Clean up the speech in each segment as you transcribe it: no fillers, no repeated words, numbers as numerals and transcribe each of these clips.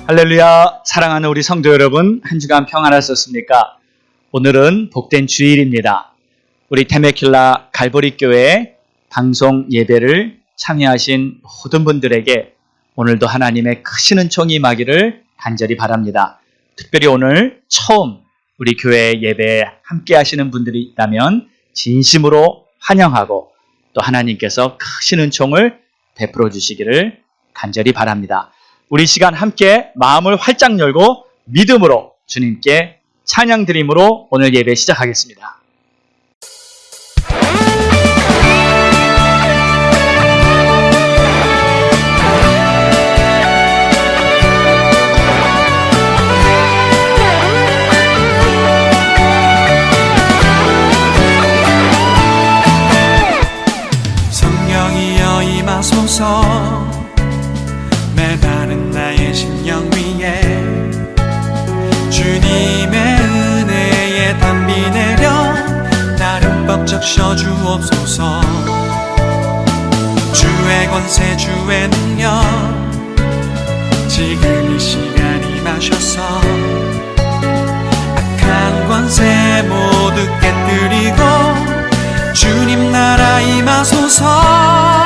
할렐루야. 사랑하는 우리 성도 여러분, 한 주간 평안하셨습니까? 오늘은 복된 주일입니다. 우리 테메킬라 갈보리 교회 방송 예배를 참여하신 모든 분들에게 오늘도 하나님의 크신 은총이 임하기를 간절히 바랍니다. 특별히 오늘 처음 우리 교회 예배에 함께 하시는 분들이 있다면 진심으로 환영하고 또 하나님께서 크신 은총을 베풀어 주시기를 간절히 바랍니다. 우리 시간 함께 마음을 활짝 열고 믿음으로 주님께 찬양 드림으로 오늘 예배 시작하겠습니다. 성령이여 임하소서 메마른 나의 심령 위에 주님의 은혜에 담비 내려 나를 벅 적셔주옵소서. 주의 권세 주의 능력 지금 이 시간 임하셔서 악한 권세 모두 깨뜨리고 주님 나라 임하소서.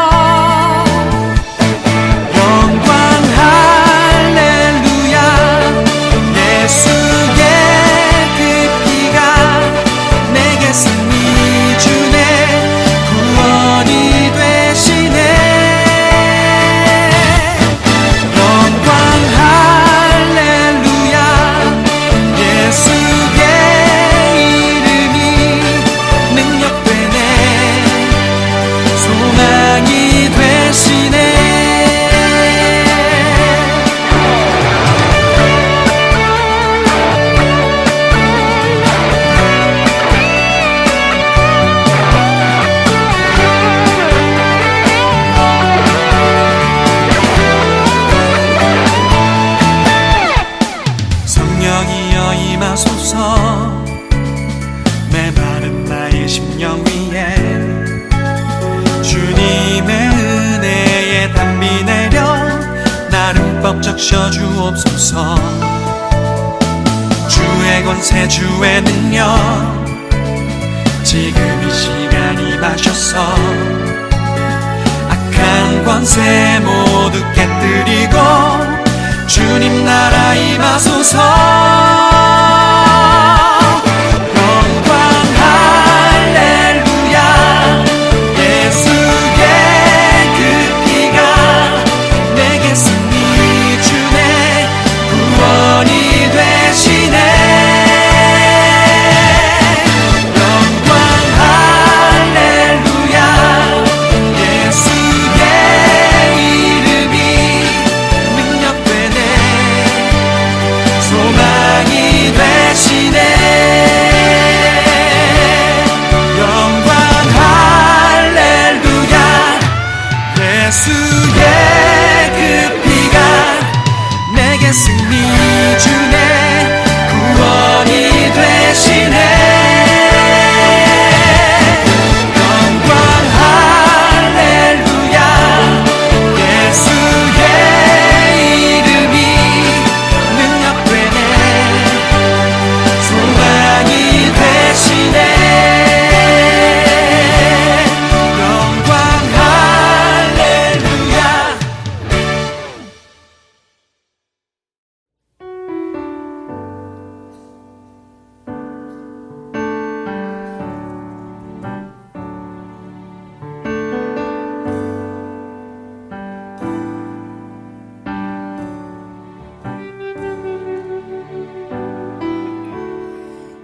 메마른 나의 심령 위에 주님의 은혜에 담비 내려 나를 벅 적셔주옵소서. 주의 권세 주의 능력 지금 이 시간 임하셔서 악한 권세 모두 깨뜨리고 주님 나라 임하소서.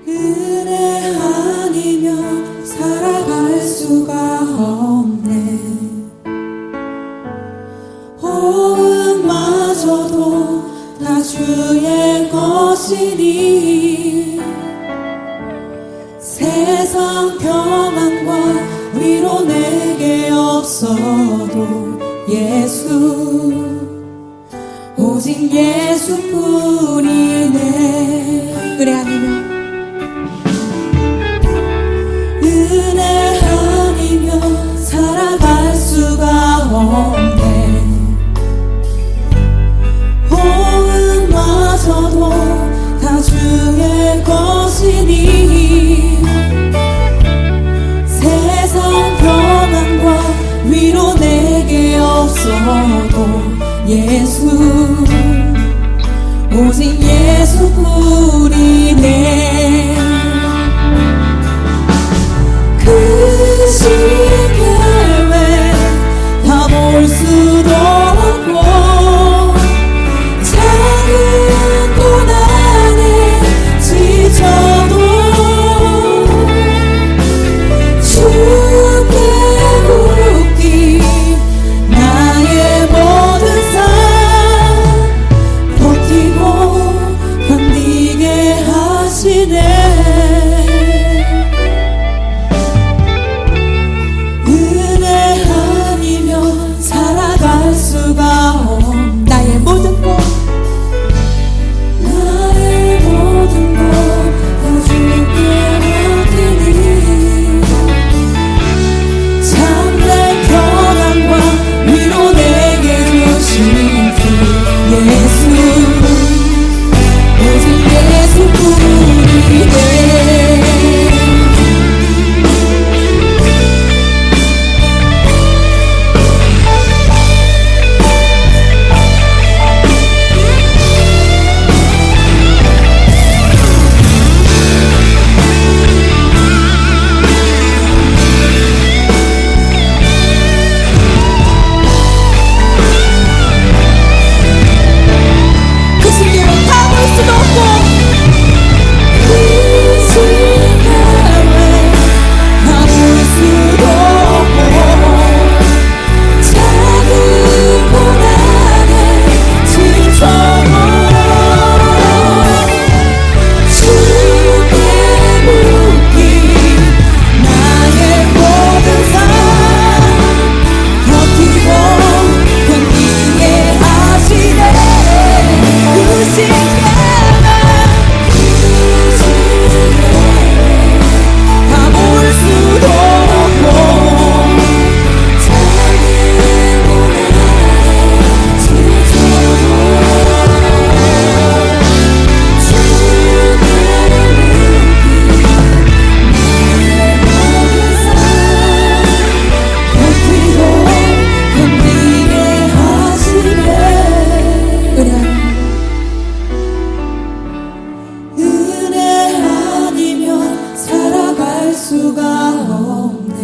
은혜 아니면 살아갈 수가 없네. 호흡마저도 다 주의 것이니 세상 평안과 위로 내게 없어도 예수 오직 예수뿐이네. 은혜 아니면 은혜 아니면 살아갈 수가 없네. 호흡 예수 오직 예수뿐이네. 그 시계를 다 볼 수도 없고 작은 고난에 지쳐도 주께 묻기 나의 모든 삶 버티고 견디게 하시네. 은혜 아니면 살아갈 수가 나의 모든 것 다 주께 맡기니 참된 평안과 위로 내게 주신 주 예수 오직 예수뿐이네. 그 시계를 다 볼 수도 없고 그 시계를 다 볼 수도 없고 작은 고난에 지쳐도 주께 묻기 나의 모든 삶 버티고 견디게 하시네. 그 시계를 다 볼 수도 없고 작은 고난에 지쳐도 주께 묻기 나의 모든 삶 버티고 견디게 하시네. 은혜 아니면 살아갈 수가 없네.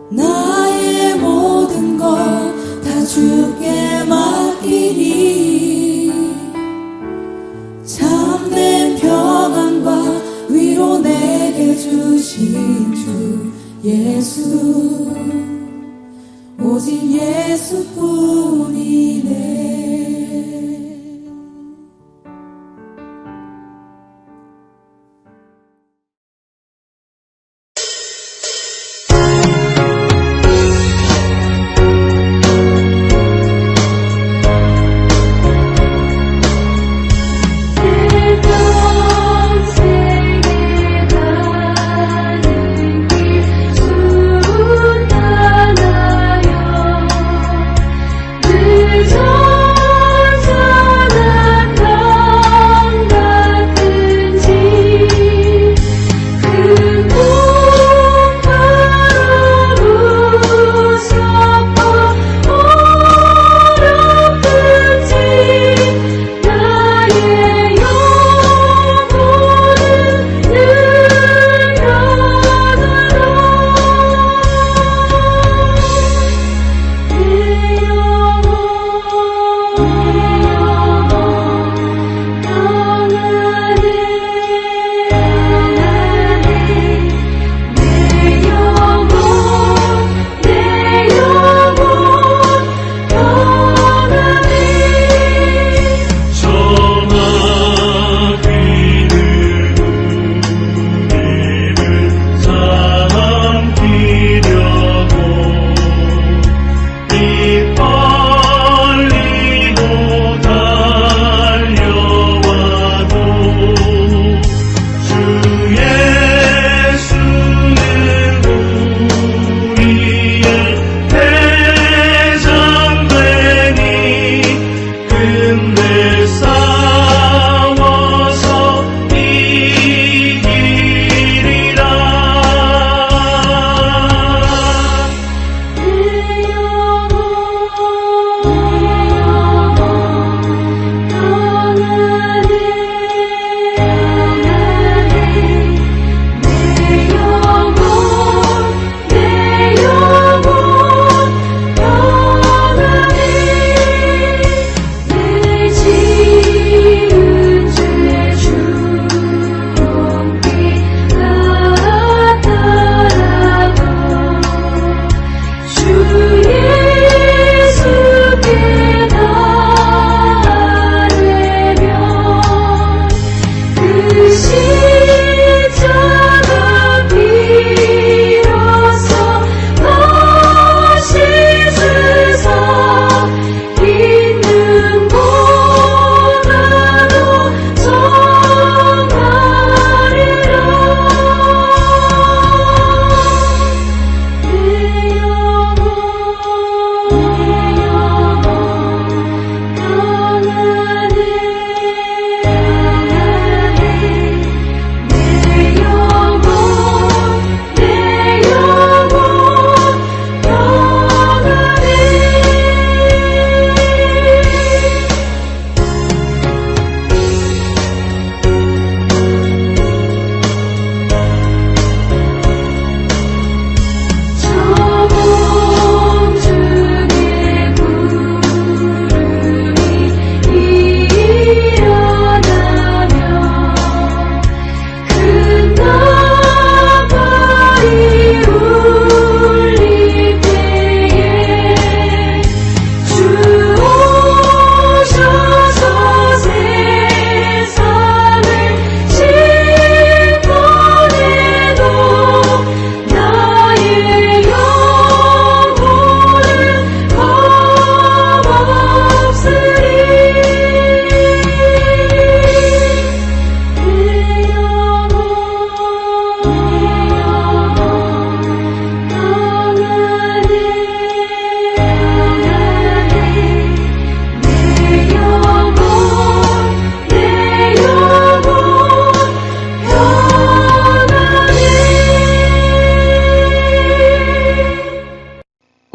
나의 모든 것 다 주께 맡기니 참된 평안과 위로 내게 주신 주 예수 오직 예수뿐이네. 세상 세계 가는 길 수단하여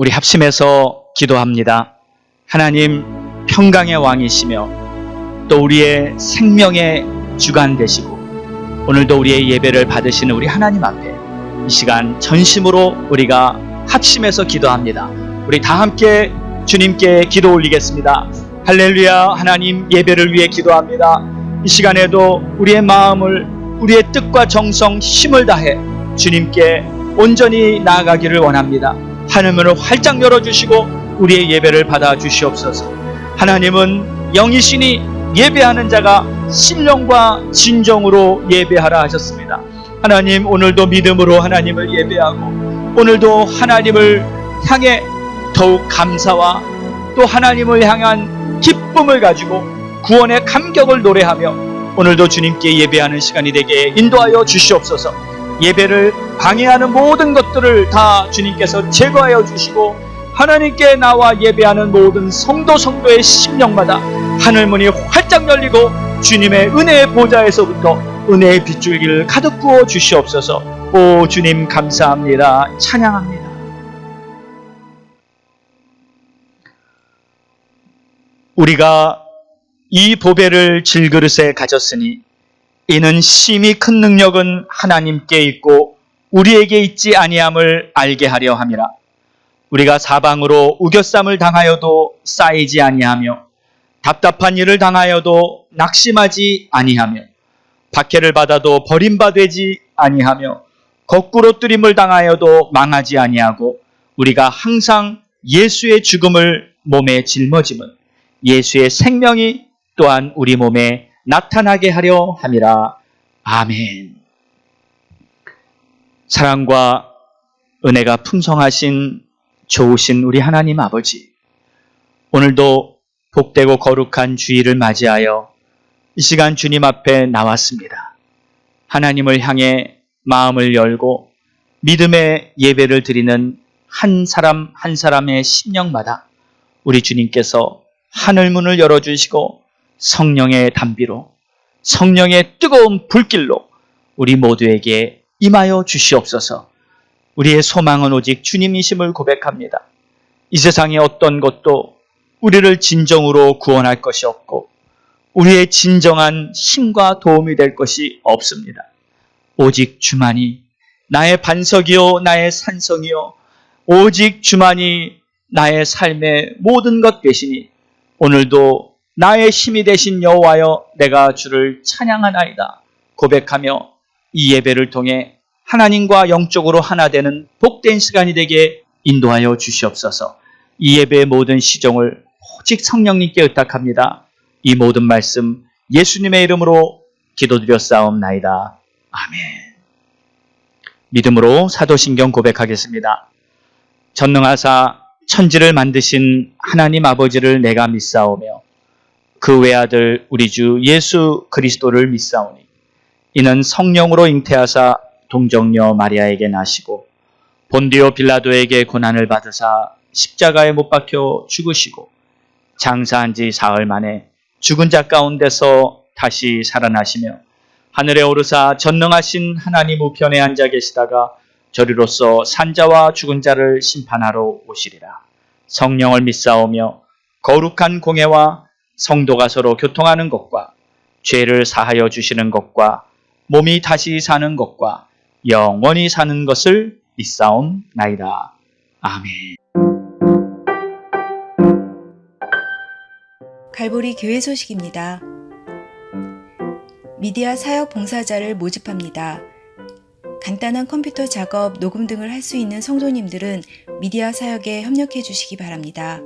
우리 합심해서 기도합니다. 하나님 평강의 왕이시며 또 우리의 생명의 주관 되시고 오늘도 우리의 예배를 받으시는 우리 하나님 앞에 이 시간 전심으로 우리가 합심해서 기도합니다. 우리 다 함께 주님께 기도 올리겠습니다. 할렐루야. 하나님 예배를 위해 기도합니다. 이 시간에도 우리의 마음을 우리의 뜻과 정성 힘을 다해 주님께 온전히 나아가기를 원합니다. 하늘문을 활짝 열어주시고 우리의 예배를 받아 주시옵소서. 하나님은 영이시니 예배하는 자가 신령과 진정으로 예배하라 하셨습니다. 하나님 오늘도 믿음으로 하나님을 예배하고 오늘도 하나님을 향해 더욱 감사와 또 하나님을 향한 기쁨을 가지고 구원의 감격을 노래하며 오늘도 주님께 예배하는 시간이 되게 인도하여 주시옵소서. 예배를 방해하는 모든 것들을 다 주님께서 제거하여 주시고 하나님께 나와 예배하는 모든 성도의 심령마다 하늘문이 활짝 열리고 주님의 은혜의 보좌에서부터 은혜의 빗줄기를 가득 부어 주시옵소서. 오 주님 감사합니다. 찬양합니다. 우리가 이 보배를 질그릇에 가졌으니 이는 심히 큰 능력은 하나님께 있고 우리에게 있지 아니함을 알게 하려 함이라. 우리가 사방으로 우겨쌈을 당하여도 쌓이지 아니하며 답답한 일을 당하여도 낙심하지 아니하며 박해를 받아도 버림받지 아니하며 거꾸로 뜨림을 당하여도 망하지 아니하고 우리가 항상 예수의 죽음을 몸에 짊어짐은 예수의 생명이 또한 우리 몸에 나타나게 하려 함이라. 아멘. 사랑과 은혜가 풍성하신 좋으신 우리 하나님 아버지, 오늘도 복되고 거룩한 주일을 맞이하여 이 시간 주님 앞에 나왔습니다. 하나님을 향해 마음을 열고 믿음의 예배를 드리는 한 사람 한 사람의 심령마다 우리 주님께서 하늘문을 열어주시고 성령의 담비로 성령의 뜨거운 불길로 우리 모두에게 임하여 주시옵소서. 우리의 소망은 오직 주님이심을 고백합니다. 이 세상의 어떤 것도 우리를 진정으로 구원할 것이 없고 우리의 진정한 힘과 도움이 될 것이 없습니다. 오직 주만이 나의 반석이요 나의 산성이요 오직 주만이 나의 삶의 모든 것 되시니 오늘도 나의 힘이 되신 여호와여 내가 주를 찬양하나이다 고백하며 이 예배를 통해 하나님과 영적으로 하나 되는 복된 시간이 되게 인도하여 주시옵소서. 이 예배의 모든 시종을 오직 성령님께 의탁합니다. 이 모든 말씀 예수님의 이름으로 기도드렸사옵나이다. 아멘. 믿음으로 사도신경 고백하겠습니다. 전능하사 천지를 만드신 하나님 아버지를 내가 믿사오며 그 외아들 우리 주 예수 그리스도를 믿사오니 이는 성령으로 잉태하사 동정녀 마리아에게 나시고 본디오 빌라도에게 고난을 받으사 십자가에 못 박혀 죽으시고 장사한 지 사흘 만에 죽은 자 가운데서 다시 살아나시며 하늘에 오르사 전능하신 하나님 우편에 앉아 계시다가 저리로서 산자와 죽은 자를 심판하러 오시리라. 성령을 믿사오며 거룩한 공회와 성도가 서로 교통하는 것과 죄를 사하여 주시는 것과 몸이 다시 사는 것과 영원히 사는 것을 믿사옵나이다. 아멘. 갈보리 교회 소식입니다. 미디어 사역 봉사자를 모집합니다. 간단한 컴퓨터 작업, 녹음 등을 할 수 있는 성도님들은 미디어 사역에 협력해 주시기 바랍니다.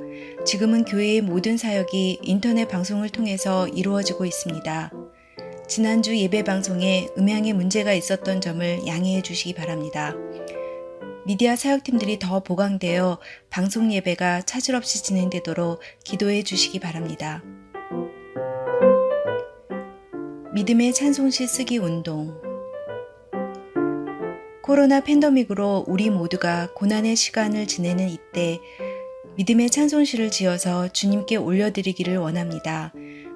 지금은 교회의 모든 사역이 인터넷 방송을 통해서 이루어지고 있습니다. 지난주 예배 방송에 음향에 문제가 있었던 점을 양해해 주시기 바랍니다. 미디어 사역팀들이 더 보강되어 방송 예배가 차질 없이 진행되도록 기도해 주시기 바랍니다. 믿음의 찬송시 쓰기 운동. 코로나 팬데믹으로 우리 모두가 고난의 시간을 지내는 이때 믿음의 찬송시를 지어서 주님께 올려드리기를 원합니다.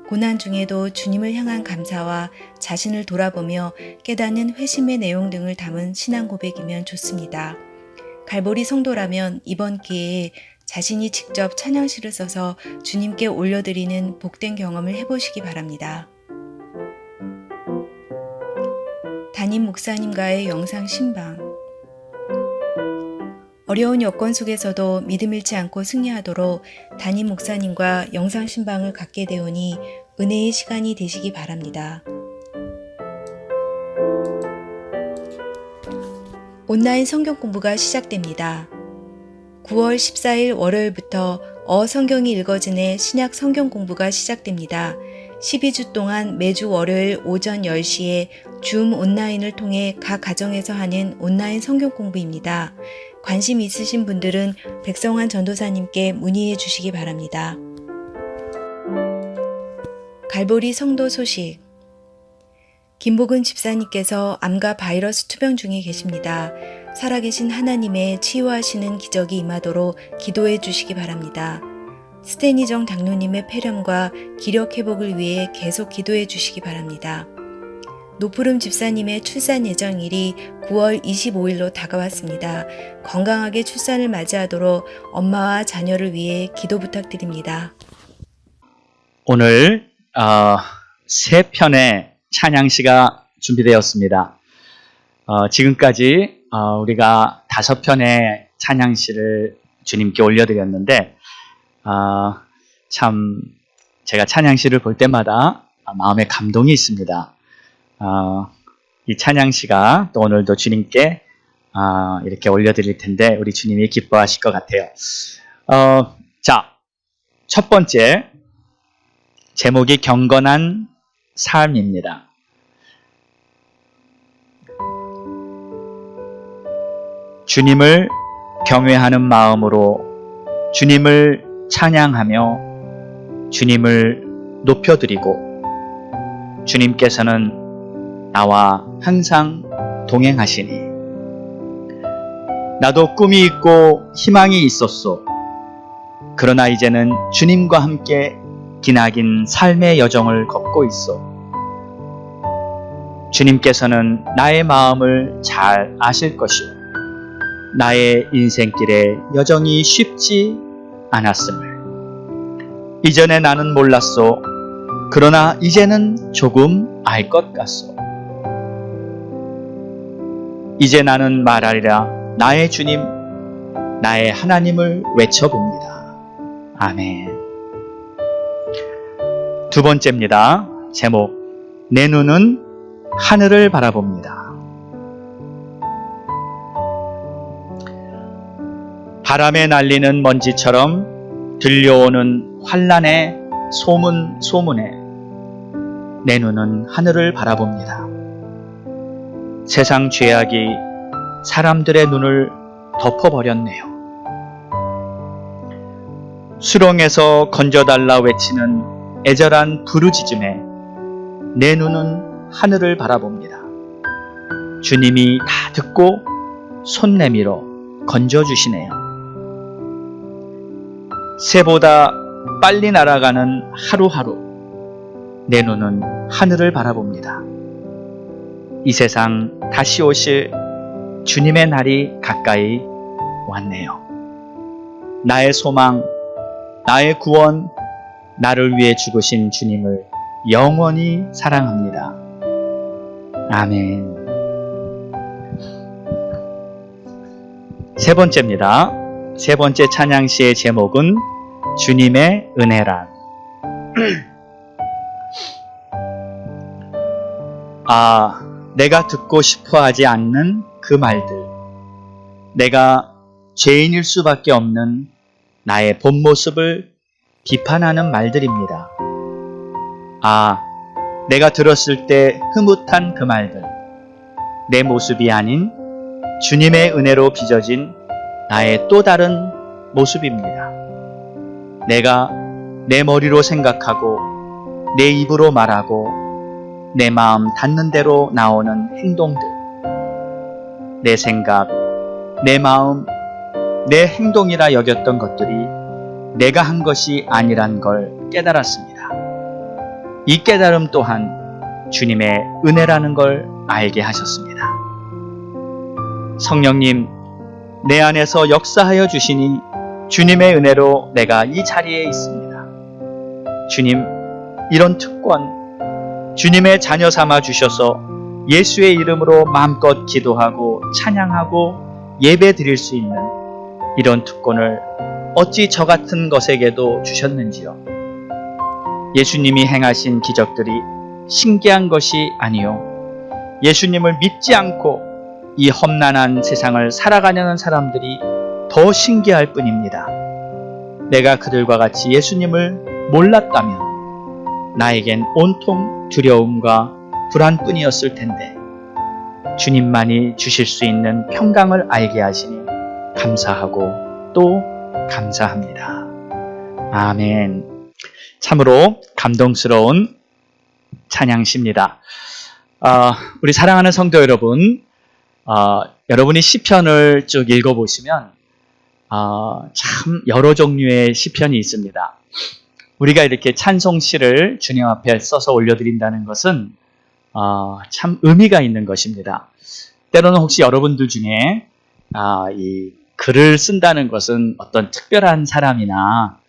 고난 중에도 주님을 향한 감사와 자신을 돌아보며 깨닫는 회심의 내용 등을 담은 신앙 고백이면 좋습니다. 갈보리 성도라면 이번 기회에 자신이 직접 찬양시를 써서 주님께 올려드리는 복된 경험을 해보시기 바랍니다. 담임 목사님과의 영상 신방. 어려운 여건 속에서도 믿음 잃지 않고 승리하도록 담임 목사님과 영상 신방을 갖게 되오니 은혜의 시간이 되시기 바랍니다. 온라인 성경 공부가 시작됩니다. 9월 14일 월요일부터 성경이 읽어지네 신약 성경 공부가 시작됩니다. 12주 동안 매주 월요일 오전 10시에 줌 온라인을 통해 각 가정에서 하는 온라인 성경 공부입니다. 관심 있으신 분들은 백성환 전도사님께 문의해 주시기 바랍니다. 갈보리 성도 소식. 김복은 집사님께서 암과 바이러스 투병 중에 계십니다. 살아계신 하나님의 치유하시는 기적이 임하도록 기도해 주시기 바랍니다. 스테니정 장로님의 폐렴과 기력 회복을 위해 계속 기도해 주시기 바랍니다. 노푸름 집사님의 출산 예정일이 9월 25일로 다가왔습니다. 건강하게 출산을 맞이하도록 엄마와 자녀를 위해 기도 부탁드립니다. 오늘 세 편의 찬양시가 준비되었습니다. 지금까지 우리가 5편의 찬양시를 주님께 올려드렸는데 참 제가 찬양시를 볼 때마다 마음에 감동이 있습니다. 이 찬양시가 또 오늘도 주님께 이렇게 올려드릴 텐데 우리 주님이 기뻐하실 것 같아요. 자, 첫 번째 제목이 경건한 삶입니다. 주님을 경외하는 마음으로 주님을 찬양하며 주님을 높여드리고 주님께서는 나와 항상 동행하시니 나도 꿈이 있고 희망이 있었소. 그러나 이제는 주님과 함께 기나긴 삶의 여정을 걷고 있어. 주님께서는 나의 마음을 잘 아실 것이요. 나의 인생길에 여정이 쉽지 않았음을. 이전에 나는 몰랐소. 그러나 이제는 조금 알 것 같소. 이제 나는 말하리라. 나의 주님, 나의 하나님을 외쳐봅니다. 아멘. 두 번째입니다. 제목, 내 눈은 하늘을 바라봅니다. 바람에 날리는 먼지처럼 들려오는 환란의 소문에 내 눈은 하늘을 바라봅니다. 세상 죄악이 사람들의 눈을 덮어버렸네요. 수렁에서 건져달라 외치는 애절한 부르짖음에 내 눈은 하늘을 바라봅니다. 주님이 다 듣고 손 내밀어 건져주시네요. 새보다 빨리 날아가는 하루하루 내 눈은 하늘을 바라봅니다. 이 세상 다시 오실 주님의 날이 가까이 왔네요. 나의 소망, 나의 구원, 나를 위해 죽으신 주님을 영원히 사랑합니다. 아멘. 세 번째입니다. 세 번째 찬양시의 제목은 주님의 은혜란. 내가 듣고 싶어 하지 않는 그 말들. 내가 죄인일 수밖에 없는 나의 본 모습을 비판하는 말들입니다. 내가 들었을 때 흐뭇한 그 말들. 내 모습이 아닌 주님의 은혜로 빚어진 나의 또 다른 모습입니다. 내가 내 머리로 생각하고 내 입으로 말하고 내 마음 닿는 대로 나오는 행동들. 내 생각, 내 마음, 내 행동이라 여겼던 것들이 내가 한 것이 아니란 걸 깨달았습니다. 이 깨달음 또한 주님의 은혜라는 걸 알게 하셨습니다. 성령님, 내 안에서 역사하여 주시니 주님의 은혜로 내가 이 자리에 있습니다. 주님, 이런 특권, 주님의 자녀 삼아 주셔서 예수의 이름으로 마음껏 기도하고 찬양하고 예배 드릴 수 있는 이런 특권을 어찌 저 같은 것에게도 주셨는지요. 예수님이 행하신 기적들이 신기한 것이 아니요, 예수님을 믿지 않고 이 험난한 세상을 살아가려는 사람들이 더 신기할 뿐입니다. 내가 그들과 같이 예수님을 몰랐다면 나에겐 온통 두려움과 불안뿐이었을 텐데, 주님만이 주실 수 있는 평강을 알게 하시니 감사하고 또 감사합니다. 아멘. 참으로 감동스러운 찬양시입니다. 우리 사랑하는 성도 여러분, 여러분이 시편을 쭉 읽어보시면 참 여러 종류의 시편이 있습니다. 우리가 이렇게 찬송시를 주님 앞에 써서 올려드린다는 것은 참 의미가 있는 것입니다. 때로는 혹시 여러분들 중에 이 글을 쓴다는 것은 어떤 특별한 사람이나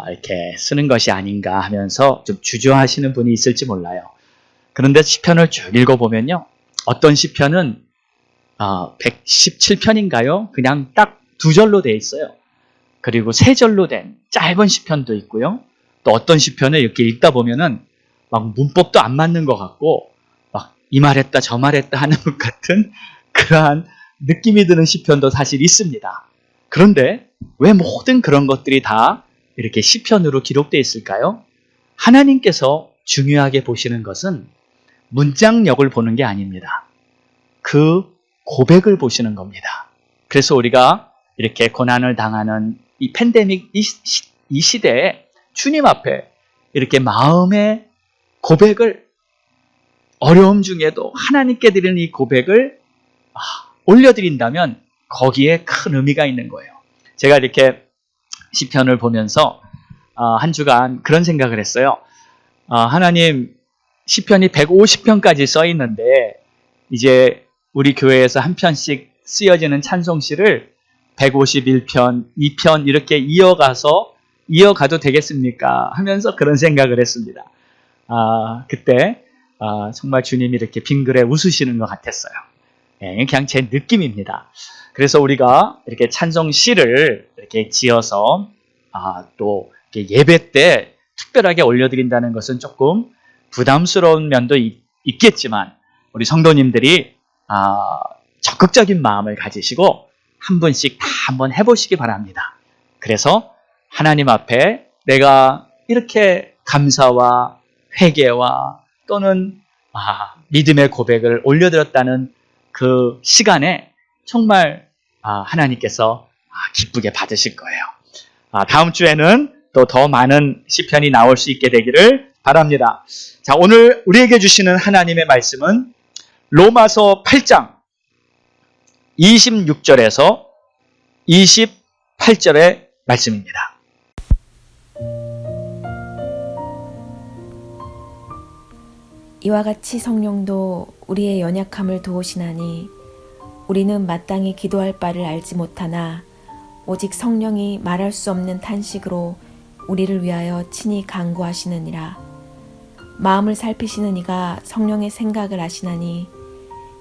이렇게 쓰는 것이 아닌가 하면서 좀 주저하시는 분이 있을지 몰라요. 그런데 시편을 쭉 읽어보면요, 어떤 시편은 117편인가요? 그냥 딱 2절로 돼 있어요. 그리고 3절로 된 짧은 시편도 있고요. 또 어떤 시편을 이렇게 읽다 보면은 막 문법도 안 맞는 것 같고 막 이 말했다 저 말했다 하는 것 같은 그러한 느낌이 드는 시편도 사실 있습니다. 그런데 왜 모든 그런 것들이 다 이렇게 시편으로 기록되어 있을까요? 하나님께서 중요하게 보시는 것은 문장력을 보는 게 아닙니다. 그 고백을 보시는 겁니다. 그래서 우리가 이렇게 고난을 당하는 이 팬데믹 이 시대에 주님 앞에 이렇게 마음의 고백을, 어려움 중에도 하나님께 드리는 이 고백을 올려드린다면 거기에 큰 의미가 있는 거예요. 제가 이렇게 시편을 보면서 한 주간 그런 생각을 했어요. 하나님, 시편이 150편까지 써 있는데 이제 우리 교회에서 한 편씩 쓰여지는 찬송시를 151편, 2편 이렇게 이어가도 되겠습니까? 하면서 그런 생각을 했습니다. 그때 정말 주님이 이렇게 빙그레 웃으시는 것 같았어요. 그냥 제 느낌입니다. 그래서 우리가 이렇게 찬송시를 이렇게 지어서 또 이렇게 예배 때 특별하게 올려드린다는 것은 조금 부담스러운 면도 있겠지만 우리 성도님들이 적극적인 마음을 가지시고 한 분씩 다 한번 해보시기 바랍니다. 그래서 하나님 앞에 내가 이렇게 감사와 회개와 또는 믿음의 고백을 올려드렸다는 그 시간에 정말 하나님께서 기쁘게 받으실 거예요. 다음 주에는 또 더 많은 시편이 나올 수 있게 되기를 바랍니다. 자, 오늘 우리에게 주시는 하나님의 말씀은 로마서 8장 26절에서 28절의 말씀입니다. 이와 같이 성령도 우리의 연약함을 도우시나니 우리는 마땅히 기도할 바를 알지 못하나 오직 성령이 말할 수 없는 탄식으로 우리를 위하여 친히 간구하시느니라. 마음을 살피시는 이가 성령의 생각을 아시나니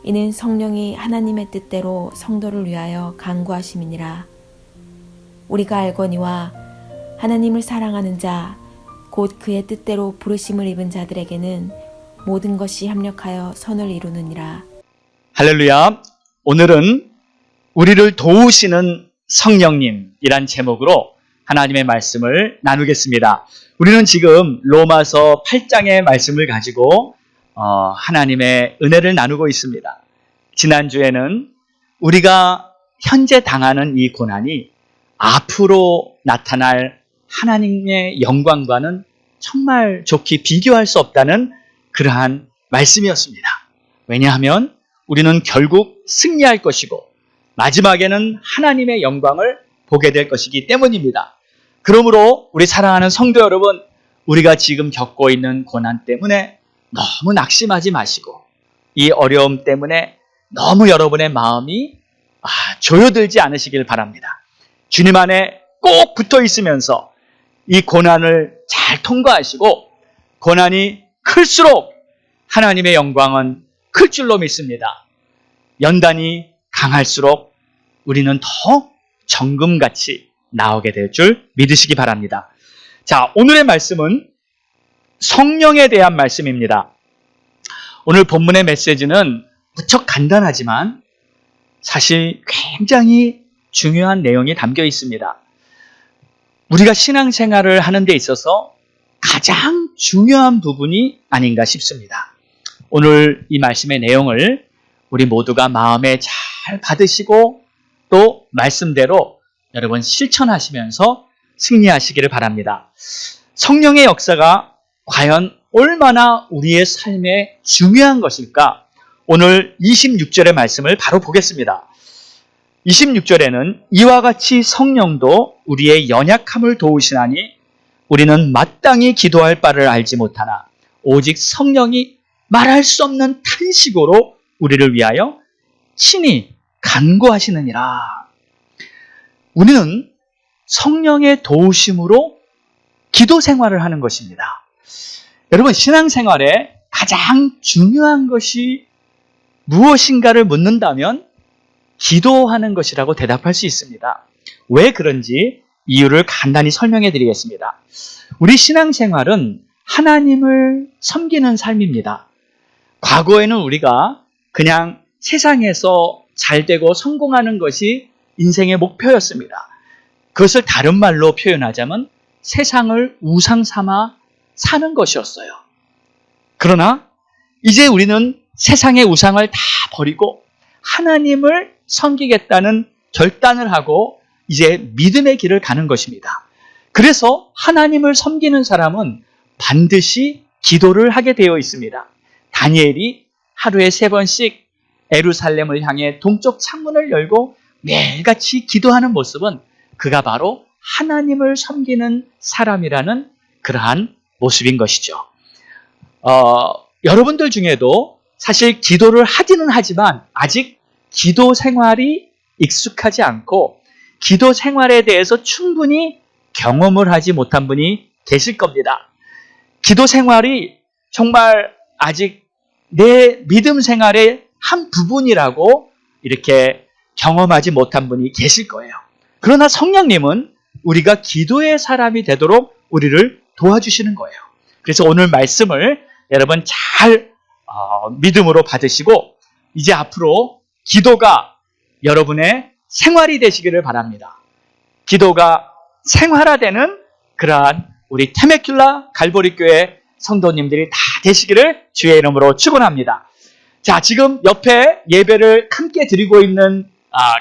이는 성령이 하나님의 뜻대로 성도를 위하여 간구하심이니라. 우리가 알거니와 하나님을 사랑하는 자 곧 그의 뜻대로 부르심을 입은 자들에게는 모든 것이 협력하여 선을 이루느니라. 할렐루야. 오늘은 우리를 도우시는 성령님이란 제목으로 하나님의 말씀을 나누겠습니다. 우리는 지금 로마서 8장의 말씀을 가지고 하나님의 은혜를 나누고 있습니다. 지난주에는 우리가 현재 당하는 이 고난이 앞으로 나타날 하나님의 영광과는 정말 좋게 비교할 수 없다는 그러한 말씀이었습니다. 왜냐하면 우리는 결국 승리할 것이고 마지막에는 하나님의 영광을 보게 될 것이기 때문입니다. 그러므로 우리 사랑하는 성도 여러분, 우리가 지금 겪고 있는 고난 때문에 너무 낙심하지 마시고 이 어려움 때문에 너무 여러분의 마음이 조여들지 않으시길 바랍니다. 주님 안에 꼭 붙어 있으면서 이 고난을 잘 통과하시고 고난이 클수록 하나님의 영광은 클 줄로 믿습니다. 연단이 강할수록 우리는 더 정금같이 나오게 될 줄 믿으시기 바랍니다. 자, 오늘의 말씀은 성령에 대한 말씀입니다. 오늘 본문의 메시지는 무척 간단하지만 사실 굉장히 중요한 내용이 담겨 있습니다. 우리가 신앙생활을 하는 데 있어서 가장 중요한 부분이 아닌가 싶습니다. 오늘 이 말씀의 내용을 우리 모두가 마음에 잘 받으시고 또 말씀대로 여러분 실천하시면서 승리하시기를 바랍니다. 성령의 역사가 과연 얼마나 우리의 삶에 중요한 것일까? 오늘 26절의 말씀을 바로 보겠습니다. 26절에는 이와 같이 성령도 우리의 연약함을 도우시나니 우리는 마땅히 기도할 바를 알지 못하나 오직 성령이 말할 수 없는 탄식으로 우리를 위하여 친히 간구하시느니라. 우리는 성령의 도우심으로 기도 생활을 하는 것입니다. 여러분, 신앙생활에 가장 중요한 것이 무엇인가를 묻는다면 기도하는 것이라고 대답할 수 있습니다. 왜 그런지 이유를 간단히 설명해 드리겠습니다. 우리 신앙생활은 하나님을 섬기는 삶입니다. 과거에는 우리가 그냥 세상에서 잘되고 성공하는 것이 인생의 목표였습니다. 그것을 다른 말로 표현하자면 세상을 우상 삼아 사는 것이었어요. 그러나 이제 우리는 세상의 우상을 다 버리고 하나님을 섬기겠다는 결단을 하고 이제 믿음의 길을 가는 것입니다. 그래서 하나님을 섬기는 사람은 반드시 기도를 하게 되어 있습니다. 다니엘이 하루에 3번씩 예루살렘을 향해 동쪽 창문을 열고 매일같이 기도하는 모습은 그가 바로 하나님을 섬기는 사람이라는 그러한 모습인 것이죠. 여러분들 중에도 사실 기도를 하기는 하지만 아직 기도 생활이 익숙하지 않고 기도 생활에 대해서 충분히 경험을 하지 못한 분이 계실 겁니다. 기도 생활이 정말 아직 내 믿음 생활의 한 부분이라고 이렇게 경험하지 못한 분이 계실 거예요. 그러나 성령님은 우리가 기도의 사람이 되도록 우리를 도와주시는 거예요. 그래서 오늘 말씀을 여러분 잘 믿음으로 받으시고 이제 앞으로 기도가 여러분의 생활이 되시기를 바랍니다. 기도가 생활화되는 그러한 우리 테메큘라 갈보리 교회 성도님들이 다 되시기를 주의 이름으로 축원합니다. 자, 지금 옆에 예배를 함께 드리고 있는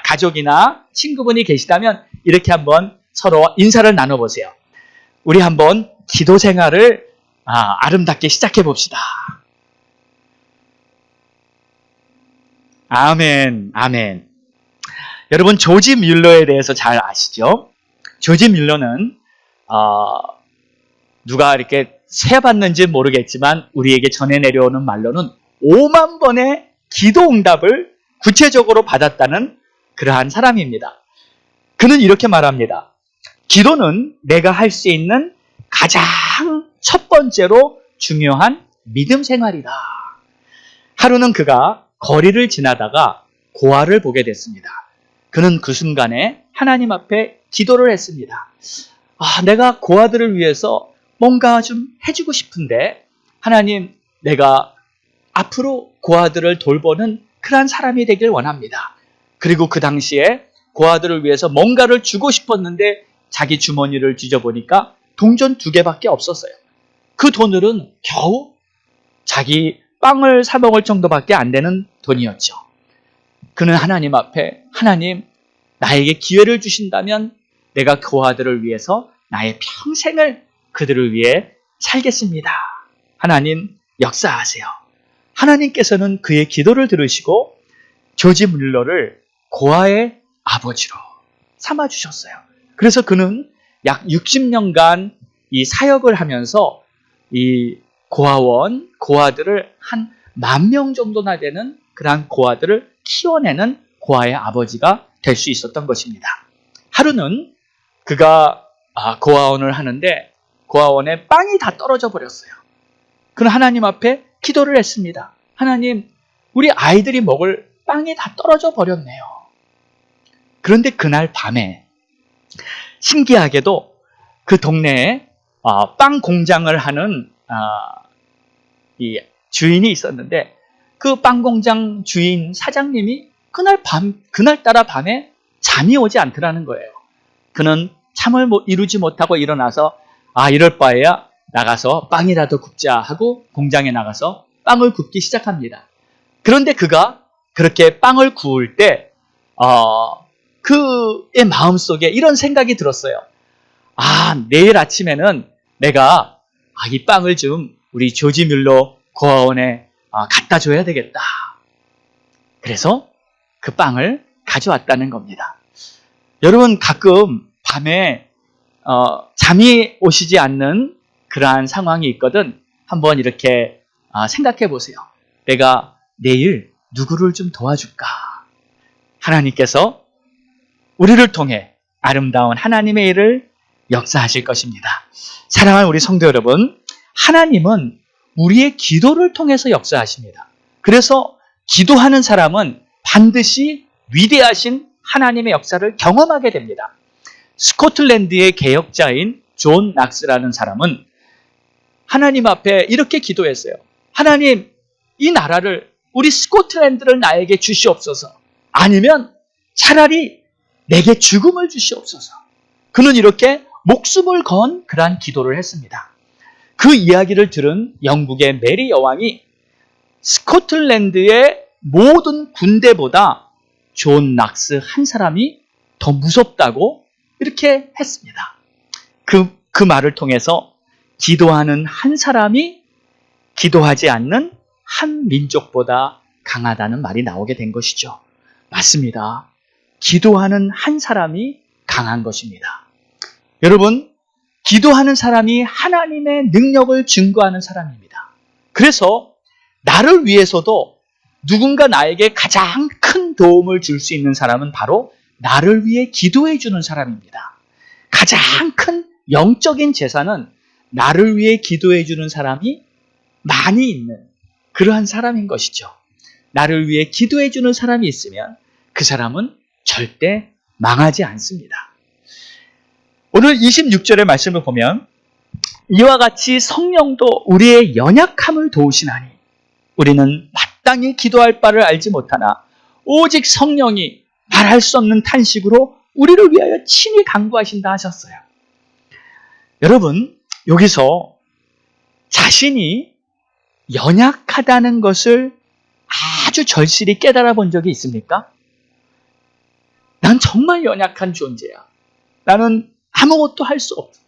가족이나 친구분이 계시다면 이렇게 한번 서로 인사를 나눠보세요. 우리 한번 기도 생활을 아름답게 시작해 봅시다. 아멘, 아멘. 여러분, 조지 뮬러에 대해서 잘 아시죠? 조지 뮬러는 누가 이렇게 세봤는지 모르겠지만 우리에게 전해 내려오는 말로는 5만 번의 기도 응답을 구체적으로 받았다는 그러한 사람입니다. 그는 이렇게 말합니다. 기도는 내가 할 수 있는 가장 첫 번째로 중요한 믿음 생활이다. 하루는 그가 거리를 지나다가 고아를 보게 됐습니다. 그는 그 순간에 하나님 앞에 기도를 했습니다. 내가 고아들을 위해서 뭔가 좀 해주고 싶은데 하나님, 내가 앞으로 고아들을 돌보는 그러한 사람이 되길 원합니다. 그리고 그 당시에 고아들을 위해서 뭔가를 주고 싶었는데 자기 주머니를 뒤져보니까 동전 2개밖에 없었어요. 그 돈으로는 겨우 자기 빵을 사 먹을 정도밖에 안 되는 돈이었죠. 그는 하나님 앞에, 하나님, 나에게 기회를 주신다면 내가 고아들을 위해서 나의 평생을 그들을 위해 살겠습니다. 하나님, 역사하세요. 하나님께서는 그의 기도를 들으시고 조지 뮬러를 고아의 아버지로 삼아주셨어요. 그래서 그는 약 60년간 이 사역을 하면서 이 고아들을 한 10,000명 정도나 되는 그러한 고아들을 키워내는 고아의 아버지가 될 수 있었던 것입니다. 하루는 그가 고아원을 하는데 고아원에 빵이 다 떨어져 버렸어요. 그는 하나님 앞에 기도를 했습니다. 하나님, 우리 아이들이 먹을 빵이 다 떨어져 버렸네요. 그런데 그날 밤에 신기하게도 그 동네에 빵 공장을 하는 이 주인이 있었는데 그 빵 공장 주인 사장님이 그날따라 밤에 잠이 오지 않더라는 거예요. 그는 잠을 이루지 못하고 일어나서 이럴 바에야 나가서 빵이라도 굽자 하고 공장에 나가서 빵을 굽기 시작합니다. 그런데 그가 그렇게 빵을 구울 때 그의 마음속에 이런 생각이 들었어요. 내일 아침에는 내가 이 빵을 좀 우리 조지 뮬러 고아원에 갖다 줘야 되겠다. 그래서 그 빵을 가져왔다는 겁니다. 여러분, 가끔 밤에 잠이 오시지 않는 그러한 상황이 있거든. 한번 이렇게 생각해 보세요. 내가 내일 누구를 좀 도와줄까? 하나님께서 우리를 통해 아름다운 하나님의 일을 역사하실 것입니다. 사랑하는 우리 성도 여러분, 하나님은 우리의 기도를 통해서 역사하십니다. 그래서 기도하는 사람은 반드시 위대하신 하나님의 역사를 경험하게 됩니다. 스코틀랜드의 개혁자인 존 낙스라는 사람은 하나님 앞에 이렇게 기도했어요. 하나님, 이 나라를, 우리 스코틀랜드를 나에게 주시옵소서. 아니면 차라리 내게 죽음을 주시옵소서. 그는 이렇게 목숨을 건 그러한 기도를 했습니다. 그 이야기를 들은 영국의 메리 여왕이 스코틀랜드의 모든 군대보다 존 낙스 한 사람이 더 무섭다고 이렇게 했습니다. 그 말을 통해서 기도하는 한 사람이 기도하지 않는 한 민족보다 강하다는 말이 나오게 된 것이죠. 맞습니다. 기도하는 한 사람이 강한 것입니다. 여러분, 기도하는 사람이 하나님의 능력을 증거하는 사람입니다. 그래서 나를 위해서도 누군가 나에게 가장 큰 도움을 줄 수 있는 사람은 바로 나를 위해 기도해 주는 사람입니다. 가장 큰 영적인 재산은 나를 위해 기도해 주는 사람이 많이 있는 그러한 사람인 것이죠. 나를 위해 기도해 주는 사람이 있으면 그 사람은 절대 망하지 않습니다. 오늘 26절의 말씀을 보면 이와 같이 성령도 우리의 연약함을 도우시나니 우리는 마땅히 기도할 바를 알지 못하나 오직 성령이 말할 수 없는 탄식으로 우리를 위하여 친히 간구하신다 하셨어요. 여러분, 여기서 자신이 연약하다는 것을 아주 절실히 깨달아 본 적이 있습니까? 난 정말 연약한 존재야. 나는 아무것도 할 수 없어.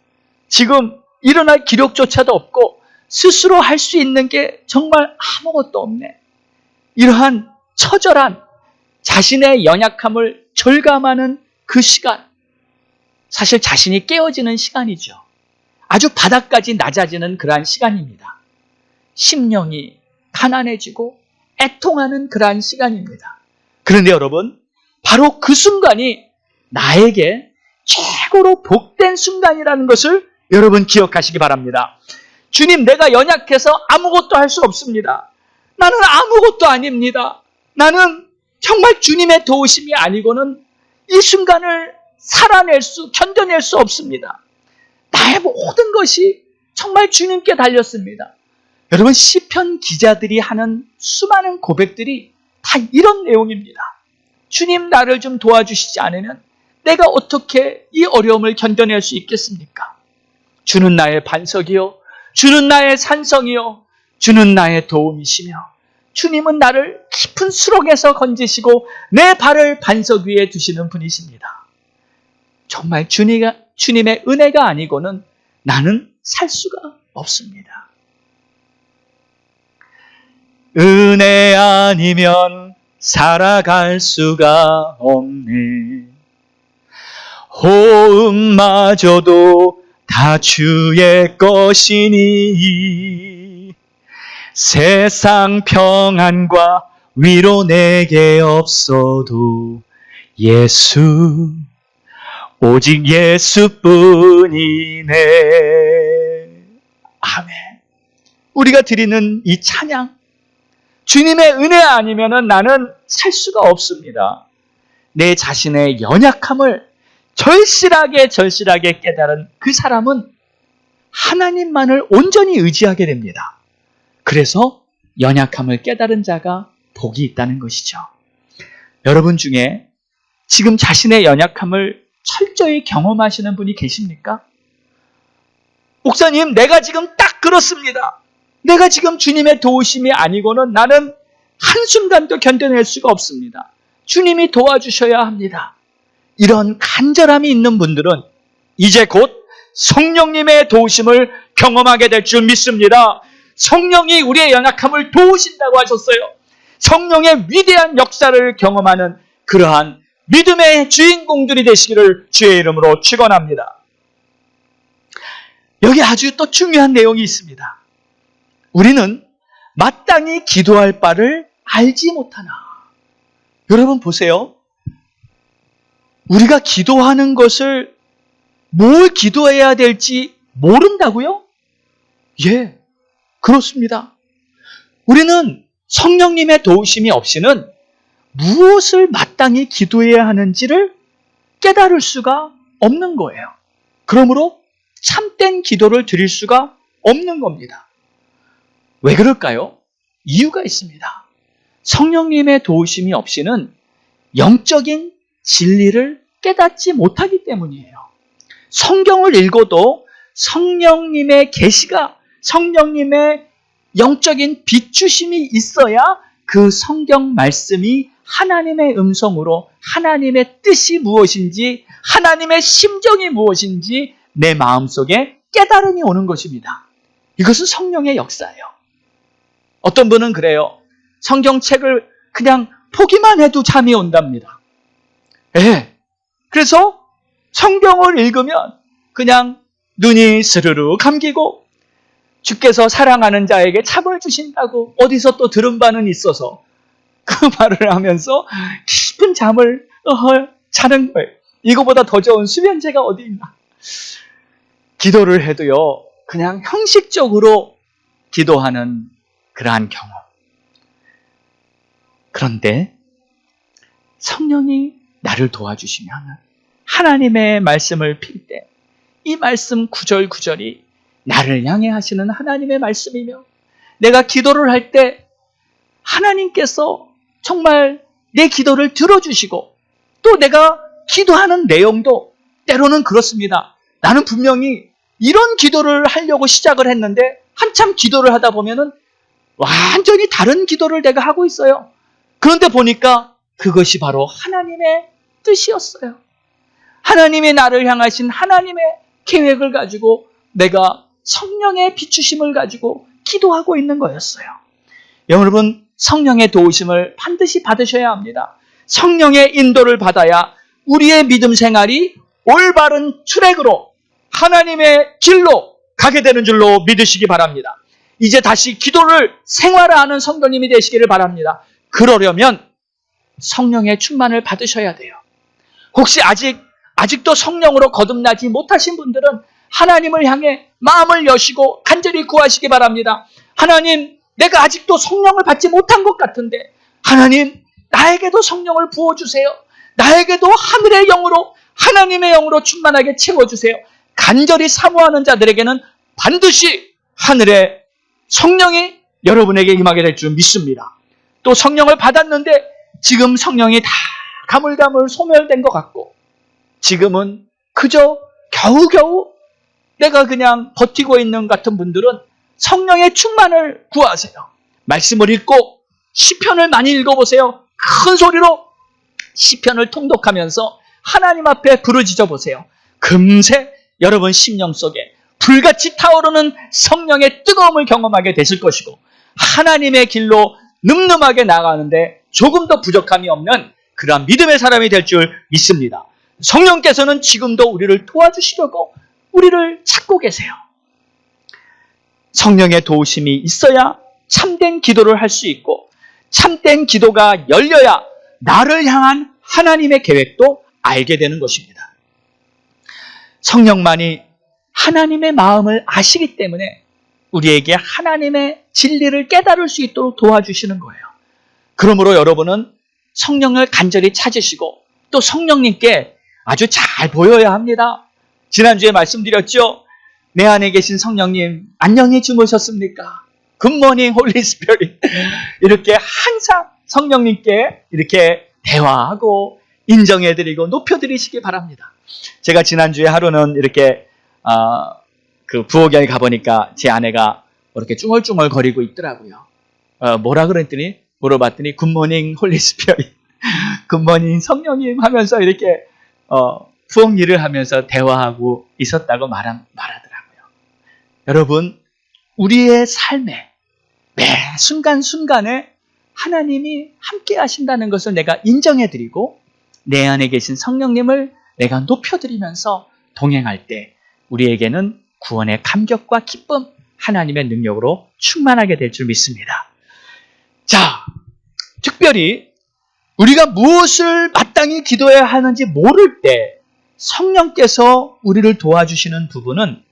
지금 일어날 기력조차도 없고 스스로 할 수 있는 게 정말 아무것도 없네. 이러한 처절한 자신의 연약함을 절감하는 그 시간, 사실 자신이 깨어지는 시간이죠. 아주 바닥까지 낮아지는 그러한 시간입니다. 심령이 가난해지고 애통하는 그러한 시간입니다. 그런데 여러분, 바로 그 순간이 나에게 최고로 복된 순간이라는 것을 여러분 기억하시기 바랍니다. 주님, 내가 연약해서 아무것도 할 수 없습니다. 나는 아무것도 아닙니다. 나는 정말 주님의 도우심이 아니고는 이 순간을 견뎌낼 수 없습니다. 나의 모든 것이 정말 주님께 달렸습니다. 여러분, 시편 기자들이 하는 수많은 고백들이 다 이런 내용입니다. 주님, 나를 좀 도와주시지 않으면 내가 어떻게 이 어려움을 견뎌낼 수 있겠습니까? 주는 나의 반석이요, 주는 나의 산성이요, 주는 나의 도움이시며 주님은 나를 깊은 수렁에서 건지시고 내 발을 반석 위에 두시는 분이십니다. 정말 주님의 은혜가 아니고는 나는 살 수가 없습니다. 은혜 아니면 살아갈 수가 없네. 호흡마저도 다 주의 것이니 세상 평안과 위로 내게 없어도 예수, 오직 예수뿐이네. 아멘. 우리가 드리는 이 찬양, 주님의 은혜 아니면은 나는 살 수가 없습니다. 내 자신의 연약함을 절실하게 깨달은 그 사람은 하나님만을 온전히 의지하게 됩니다. 그래서 연약함을 깨달은 자가 복이 있다는 것이죠. 여러분 중에 지금 자신의 연약함을 철저히 경험하시는 분이 계십니까? 목사님, 내가 지금 딱 그렇습니다. 내가 지금 주님의 도우심이 아니고는 나는 한순간도 견뎌낼 수가 없습니다. 주님이 도와주셔야 합니다. 이런 간절함이 있는 분들은 이제 곧 성령님의 도우심을 경험하게 될 줄 믿습니다. 성령이 우리의 연약함을 도우신다고 하셨어요. 성령의 위대한 역사를 경험하는 그러한 믿음의 주인공들이 되시기를 주의 이름으로 축원합니다. 여기 아주 또 중요한 내용이 있습니다. 우리는 마땅히 기도할 바를 알지 못하나. 여러분 보세요. 우리가 기도하는 것을 뭘 기도해야 될지 모른다고요? 예, 그렇습니다. 우리는 성령님의 도우심이 없이는 무엇을 마땅히 기도해야 하는지를 깨달을 수가 없는 거예요. 그러므로 참된 기도를 드릴 수가 없는 겁니다. 왜 그럴까요? 이유가 있습니다. 성령님의 도우심이 없이는 영적인 진리를 깨닫지 못하기 때문이에요. 성경을 읽어도 성령님의 계시가, 성령님의 영적인 비추심이 있어야 그 성경 말씀이 하나님의 음성으로 하나님의 뜻이 무엇인지, 하나님의 심정이 무엇인지 내 마음속에 깨달음이 오는 것입니다. 이것은 성령의 역사예요. 어떤 분은 그래요. 성경책을 그냥 보기만 해도 잠이 온답니다. 예. 그래서 성경을 읽으면 그냥 눈이 스르르 감기고 주께서 사랑하는 자에게 참을 주신다고 어디서 또 들은 바는 있어서 그 말을 하면서 깊은 잠을 자는 거예요. 이거보다 더 좋은 수면제가 어디 있나. 기도를 해도요, 그냥 형식적으로 기도하는 그러한 경험. 그런데 성령이 나를 도와주시면 하나님의 말씀을 필 때 이 말씀 구절구절이 나를 향해 하시는 하나님의 말씀이며, 내가 기도를 할 때 하나님께서 정말 내 기도를 들어주시고, 또 내가 기도하는 내용도 때로는 그렇습니다. 나는 분명히 이런 기도를 하려고 시작을 했는데 한참 기도를 하다 보면은 완전히 다른 기도를 내가 하고 있어요. 그런데 보니까 그것이 바로 하나님의 뜻이었어요. 하나님이 나를 향하신 하나님의 계획을 가지고 내가 성령의 비추심을 가지고 기도하고 있는 거였어요. 여러분, 성령의 도우심을 반드시 받으셔야 합니다. 성령의 인도를 받아야 우리의 믿음 생활이 올바른 트랙으로 하나님의 길로 가게 되는 줄로 믿으시기 바랍니다. 이제 다시 기도를 생활화하는 성도님이 되시기를 바랍니다. 그러려면 성령의 충만을 받으셔야 돼요. 혹시 아직도 성령으로 거듭나지 못하신 분들은 하나님을 향해 마음을 여시고 간절히 구하시기 바랍니다. 하나님, 내가 아직도 성령을 받지 못한 것 같은데 하나님, 나에게도 성령을 부어주세요. 나에게도 하늘의 영으로, 하나님의 영으로 충만하게 채워주세요. 간절히 사모하는 자들에게는 반드시 하늘의 성령이 여러분에게 임하게 될 줄 믿습니다. 또 성령을 받았는데 지금 성령이 다 가물가물 소멸된 것 같고, 지금은 그저 겨우겨우 내가 그냥 버티고 있는 같은 분들은 성령의 충만을 구하세요. 말씀을 읽고 시편을 많이 읽어보세요. 큰 소리로 시편을 통독하면서 하나님 앞에 부르짖어 보세요. 금세 여러분 심령 속에 불같이 타오르는 성령의 뜨거움을 경험하게 되실 것이고, 하나님의 길로 늠름하게 나가는데 조금 더 부족함이 없는 그러한 믿음의 사람이 될 줄 믿습니다. 성령께서는 지금도 우리를 도와주시려고 우리를 찾고 계세요. 성령의 도우심이 있어야 참된 기도를 할 수 있고, 참된 기도가 열려야 나를 향한 하나님의 계획도 알게 되는 것입니다. 성령만이 하나님의 마음을 아시기 때문에 우리에게 하나님의 진리를 깨달을 수 있도록 도와주시는 거예요. 그러므로 여러분은 성령을 간절히 찾으시고 또 성령님께 아주 잘 보여야 합니다. 지난주에 말씀드렸죠. 내 안에 계신 성령님 안녕히 주무셨습니까? 굿모닝 홀리 스피릿. 이렇게 항상 성령님께 이렇게 대화하고 인정해드리고 높여드리시기 바랍니다. 제가 지난주에 하루는 이렇게 그 부엌에 가보니까 제 아내가 이렇게 쭝얼쭝얼 거리고 있더라고요. 뭐라 그랬더니 물어봤더니 굿모닝 홀리 스피릿, 굿모닝 성령님 하면서 이렇게 부엌 일을 하면서 대화하고 있었다고 말하더라고요. 여러분, 우리의 삶에 매 순간순간에 하나님이 함께 하신다는 것을 내가 인정해드리고 내 안에 계신 성령님을 내가 높여드리면서 동행할 때 우리에게는 구원의 감격과 기쁨, 하나님의 능력으로 충만하게 될 줄 믿습니다. 자, 특별히 우리가 무엇을 마땅히 기도해야 하는지 모를 때 성령께서 우리를 도와주시는 부분은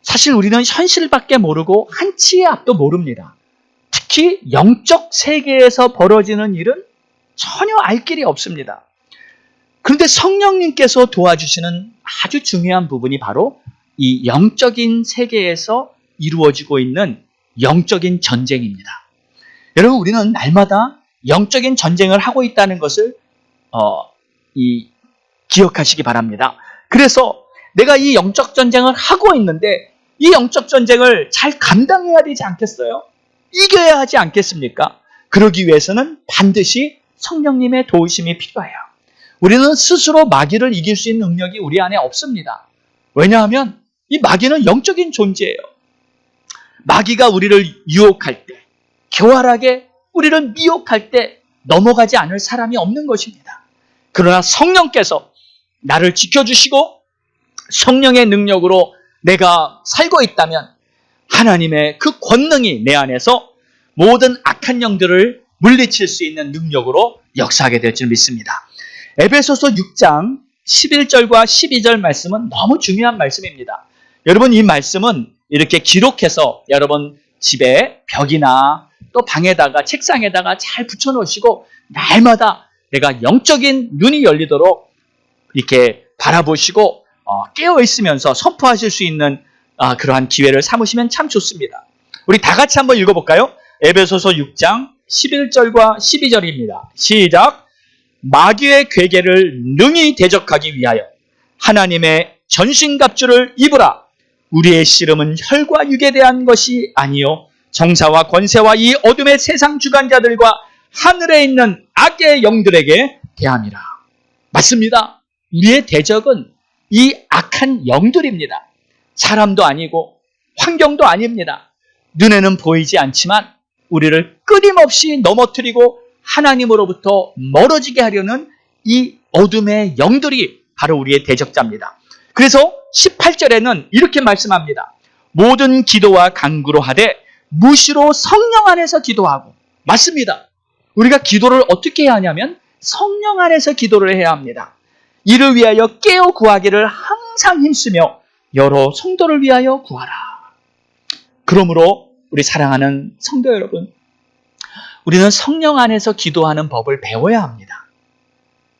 사실 우리는 현실밖에 모르고 한치의 앞도 모릅니다. 특히 영적 세계에서 벌어지는 일은 전혀 알 길이 없습니다. 그런데 성령님께서 도와주시는 아주 중요한 부분이 바로 이 영적인 세계에서 이루어지고 있는 영적인 전쟁입니다. 여러분, 우리는 날마다 영적인 전쟁을 하고 있다는 것을 기억하시기 바랍니다. 그래서 내가 이 영적 전쟁을 하고 있는데 이 영적 전쟁을 잘 감당해야 되지 않겠어요? 이겨야 하지 않겠습니까? 그러기 위해서는 반드시 성령님의 도우심이 필요해요. 우리는 스스로 마귀를 이길 수 있는 능력이 우리 안에 없습니다. 왜냐하면 이 마귀는 영적인 존재예요. 마귀가 우리를 유혹할 때, 교활하게 우리를 미혹할 때 넘어가지 않을 사람이 없는 것입니다. 그러나 성령께서 나를 지켜주시고 성령의 능력으로 내가 살고 있다면 하나님의 그 권능이 내 안에서 모든 악한 영들을 물리칠 수 있는 능력으로 역사하게 될 줄 믿습니다. 에베소서 6장 11절과 12절 말씀은 너무 중요한 말씀입니다. 여러분, 이 말씀은 이렇게 기록해서 여러분 집에 벽이나 또 방에다가 책상에다가 잘 붙여놓으시고 날마다 내가 영적인 눈이 열리도록 이렇게 바라보시고 깨어있으면서 선포하실 수 있는 그러한 기회를 삼으시면 참 좋습니다. 우리 다 같이 한번 읽어볼까요? 에베소서 6장 11절과 12절입니다. 시작! 마귀의 괴계를 능히 대적하기 위하여 하나님의 전신갑주를 입으라. 우리의 씨름은 혈과 육에 대한 것이 아니요 정사와 권세와 이 어둠의 세상 주관자들과 하늘에 있는 악의 영들에게 대함이라. 맞습니다. 우리의 대적은 이 악한 영들입니다. 사람도 아니고 환경도 아닙니다. 눈에는 보이지 않지만 우리를 끊임없이 넘어뜨리고 하나님으로부터 멀어지게 하려는 이 어둠의 영들이 바로 우리의 대적자입니다. 그래서 18절에는 이렇게 말씀합니다. 모든 기도와 간구로 하되 무시로 성령 안에서 기도하고. 맞습니다. 우리가 기도를 어떻게 해야 하냐면 성령 안에서 기도를 해야 합니다. 이를 위하여 깨어 구하기를 항상 힘쓰며 여러 성도를 위하여 구하라. 그러므로 우리 사랑하는 성도 여러분, 우리는 성령 안에서 기도하는 법을 배워야 합니다.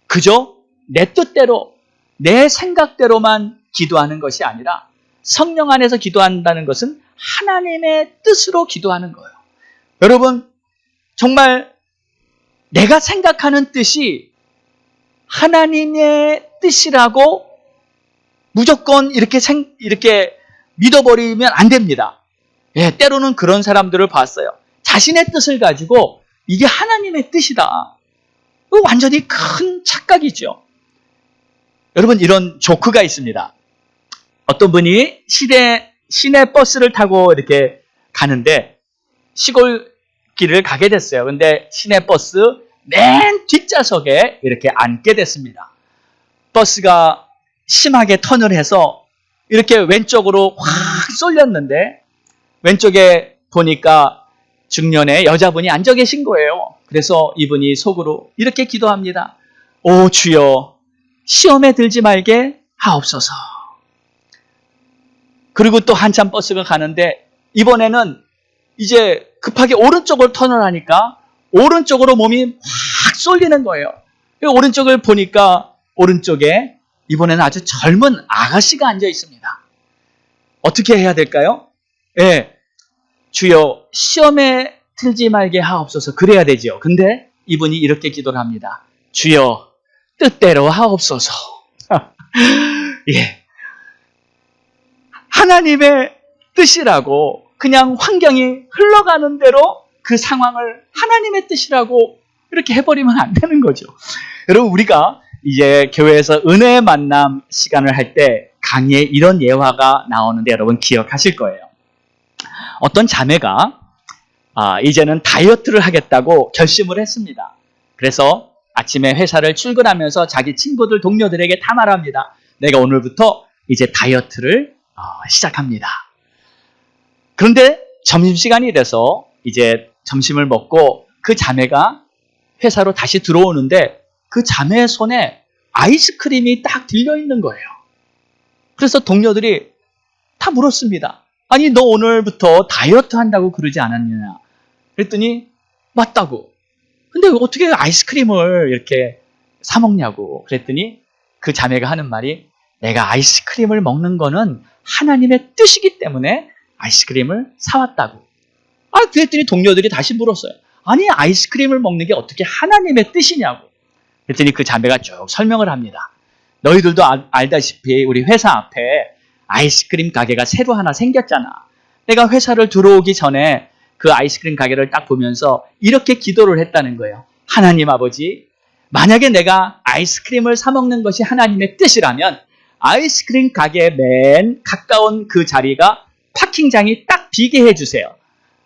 그저 내 뜻대로 내 생각대로만 기도하는 것이 아니라 성령 안에서 기도한다는 것은 하나님의 뜻으로 기도하는 거예요. 여러분, 정말 내가 생각하는 뜻이 하나님의 뜻이라고 무조건 이렇게 믿어버리면 안 됩니다. 예, 때로는 그런 사람들을 봤어요. 자신의 뜻을 가지고 이게 하나님의 뜻이다. 완전히 큰 착각이죠. 여러분, 이런 조크가 있습니다. 어떤 분이 시내 버스를 타고 이렇게 가는데 시골길을 가게 됐어요. 근데 시내 버스 맨 뒷좌석에 이렇게 앉게 됐습니다. 버스가 심하게 턴을 해서 이렇게 왼쪽으로 확 쏠렸는데 왼쪽에 보니까 중년의 여자분이 앉아 계신 거예요. 그래서 이분이 속으로 이렇게 기도합니다. 오 주여, 시험에 들지 말게 하옵소서. 그리고 또 한참 버스가 가는데 이번에는 이제 급하게 오른쪽을 터널하니까 오른쪽으로 몸이 확 쏠리는 거예요. 오른쪽을 보니까 오른쪽에 이번에는 아주 젊은 아가씨가 앉아 있습니다. 어떻게 해야 될까요? 예, 주여 시험에 들지 말게 하옵소서. 그래야 되죠. 근데 이분이 이렇게 기도를 합니다. 주여 뜻대로 하옵소서. 예, 하나님의 뜻이라고 그냥 환경이 흘러가는 대로 그 상황을 하나님의 뜻이라고 이렇게 해버리면 안 되는 거죠. 여러분, 우리가 이제 교회에서 은혜의 만남 시간을 할 때 강의에 이런 예화가 나오는데 여러분 기억하실 거예요. 어떤 자매가 이제는 다이어트를 하겠다고 결심을 했습니다. 그래서 아침에 회사를 출근하면서 자기 친구들, 동료들에게 다 말합니다. 내가 오늘부터 이제 다이어트를 시작합니다. 그런데 점심시간이 돼서 이제 점심을 먹고 그 자매가 회사로 다시 들어오는데 그 자매의 손에 아이스크림이 딱 들려있는 거예요. 그래서 동료들이 다 물었습니다. 아니 너 오늘부터 다이어트 한다고 그러지 않았느냐. 그랬더니 맞다고. 근데 어떻게 아이스크림을 이렇게 사 먹냐고. 그랬더니 그 자매가 하는 말이 내가 아이스크림을 먹는 거는 하나님의 뜻이기 때문에 아이스크림을 사왔다고. 그랬더니 동료들이 다시 물었어요. 아니 아이스크림을 먹는 게 어떻게 하나님의 뜻이냐고. 그랬더니 그 자매가 쭉 설명을 합니다. 너희들도 알다시피 우리 회사 앞에 아이스크림 가게가 새로 하나 생겼잖아. 내가 회사를 들어오기 전에 그 아이스크림 가게를 딱 보면서 이렇게 기도를 했다는 거예요. 하나님 아버지, 만약에 내가 아이스크림을 사 먹는 것이 하나님의 뜻이라면 아이스크림 가게에 맨 가까운 그 자리가 파킹장이 딱 비게 해주세요.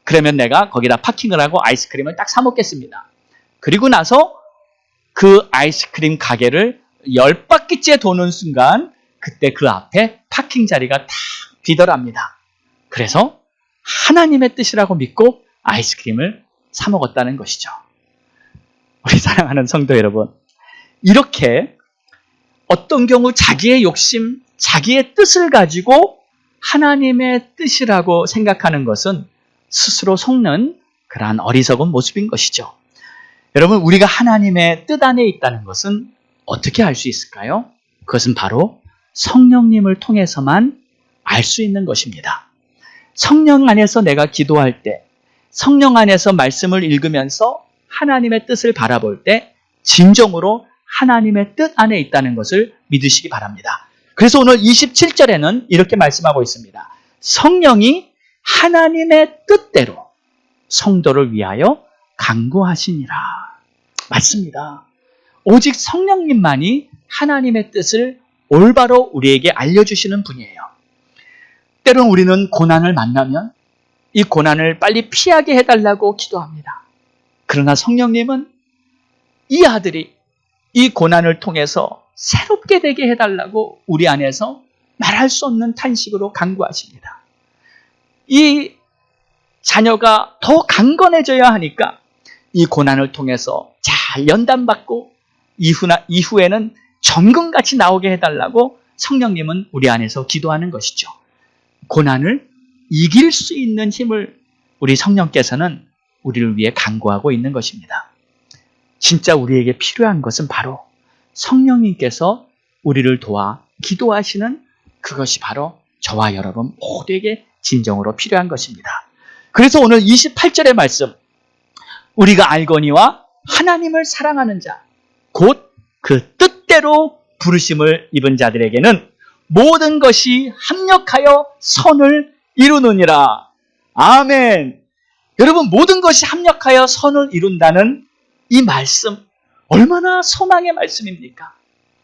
그러면 내가 거기다 파킹을 하고 아이스크림을 딱 사 먹겠습니다. 그리고 나서 그 아이스크림 가게를 10바퀴째 도는 순간 그때 그 앞에 파킹 자리가 딱 비더랍니다. 그래서 하나님의 뜻이라고 믿고 아이스크림을 사 먹었다는 것이죠. 우리 사랑하는 성도 여러분, 이렇게 어떤 경우 자기의 욕심, 자기의 뜻을 가지고 하나님의 뜻이라고 생각하는 것은 스스로 속는 그러한 어리석은 모습인 것이죠. 여러분, 우리가 하나님의 뜻 안에 있다는 것은 어떻게 알 수 있을까요? 그것은 바로 성령님을 통해서만 알 수 있는 것입니다. 성령 안에서 내가 기도할 때, 성령 안에서 말씀을 읽으면서 하나님의 뜻을 바라볼 때 진정으로 하나님의 뜻 안에 있다는 것을 믿으시기 바랍니다. 그래서 오늘 27절에는 이렇게 말씀하고 있습니다. 성령이 하나님의 뜻대로 성도를 위하여 간구하시니라. 맞습니다. 오직 성령님만이 하나님의 뜻을 올바로 우리에게 알려주시는 분이에요. 때론 우리는 고난을 만나면 이 고난을 빨리 피하게 해달라고 기도합니다. 그러나 성령님은 이 아들이 이 고난을 통해서 새롭게 되게 해달라고 우리 안에서 말할 수 없는 탄식으로 간구하십니다. 이 자녀가 더 강건해져야 하니까 이 고난을 통해서 잘 연단받고 이후에는 정금같이 나오게 해달라고 성령님은 우리 안에서 기도하는 것이죠. 고난을 이길 수 있는 힘을 우리 성령께서는 우리를 위해 간구하고 있는 것입니다. 진짜 우리에게 필요한 것은 바로 성령님께서 우리를 도와 기도하시는 그것이 바로 저와 여러분 모두에게 진정으로 필요한 것입니다. 그래서 오늘 28절의 말씀, 우리가 알거니와 하나님을 사랑하는 자, 곧 그 뜻대로 부르심을 입은 자들에게는 모든 것이 합력하여 선을 이루느니라. 아멘. 여러분, 모든 것이 합력하여 선을 이룬다는 이 말씀, 얼마나 소망의 말씀입니까?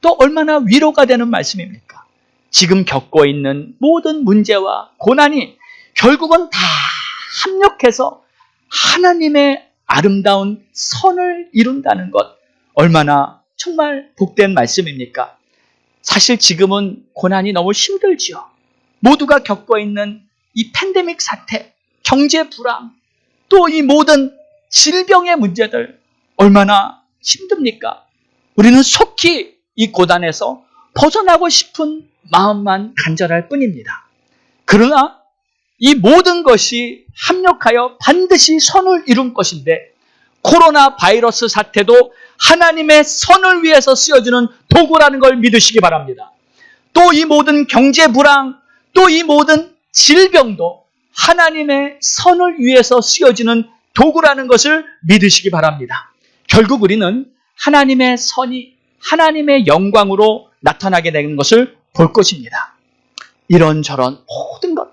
또 얼마나 위로가 되는 말씀입니까? 지금 겪고 있는 모든 문제와 고난이 결국은 다 합력해서 하나님의 아름다운 선을 이룬다는 것, 얼마나 정말 복된 말씀입니까? 사실 지금은 고난이 너무 힘들지요. 모두가 겪고 있는 이 팬데믹 사태, 경제 불황, 또 이 모든 질병의 문제들 얼마나 힘듭니까? 우리는 속히 이 고단에서 벗어나고 싶은 마음만 간절할 뿐입니다. 그러나 이 모든 것이 합력하여 반드시 선을 이룬 것인데 코로나 바이러스 사태도 하나님의 선을 위해서 쓰여지는 도구라는 걸 믿으시기 바랍니다. 또 이 모든 경제 불황, 또 이 모든 질병도 하나님의 선을 위해서 쓰여지는 도구라는 것을 믿으시기 바랍니다. 결국 우리는 하나님의 선이 하나님의 영광으로 나타나게 되는 것을 볼 것입니다. 이런저런 모든 것,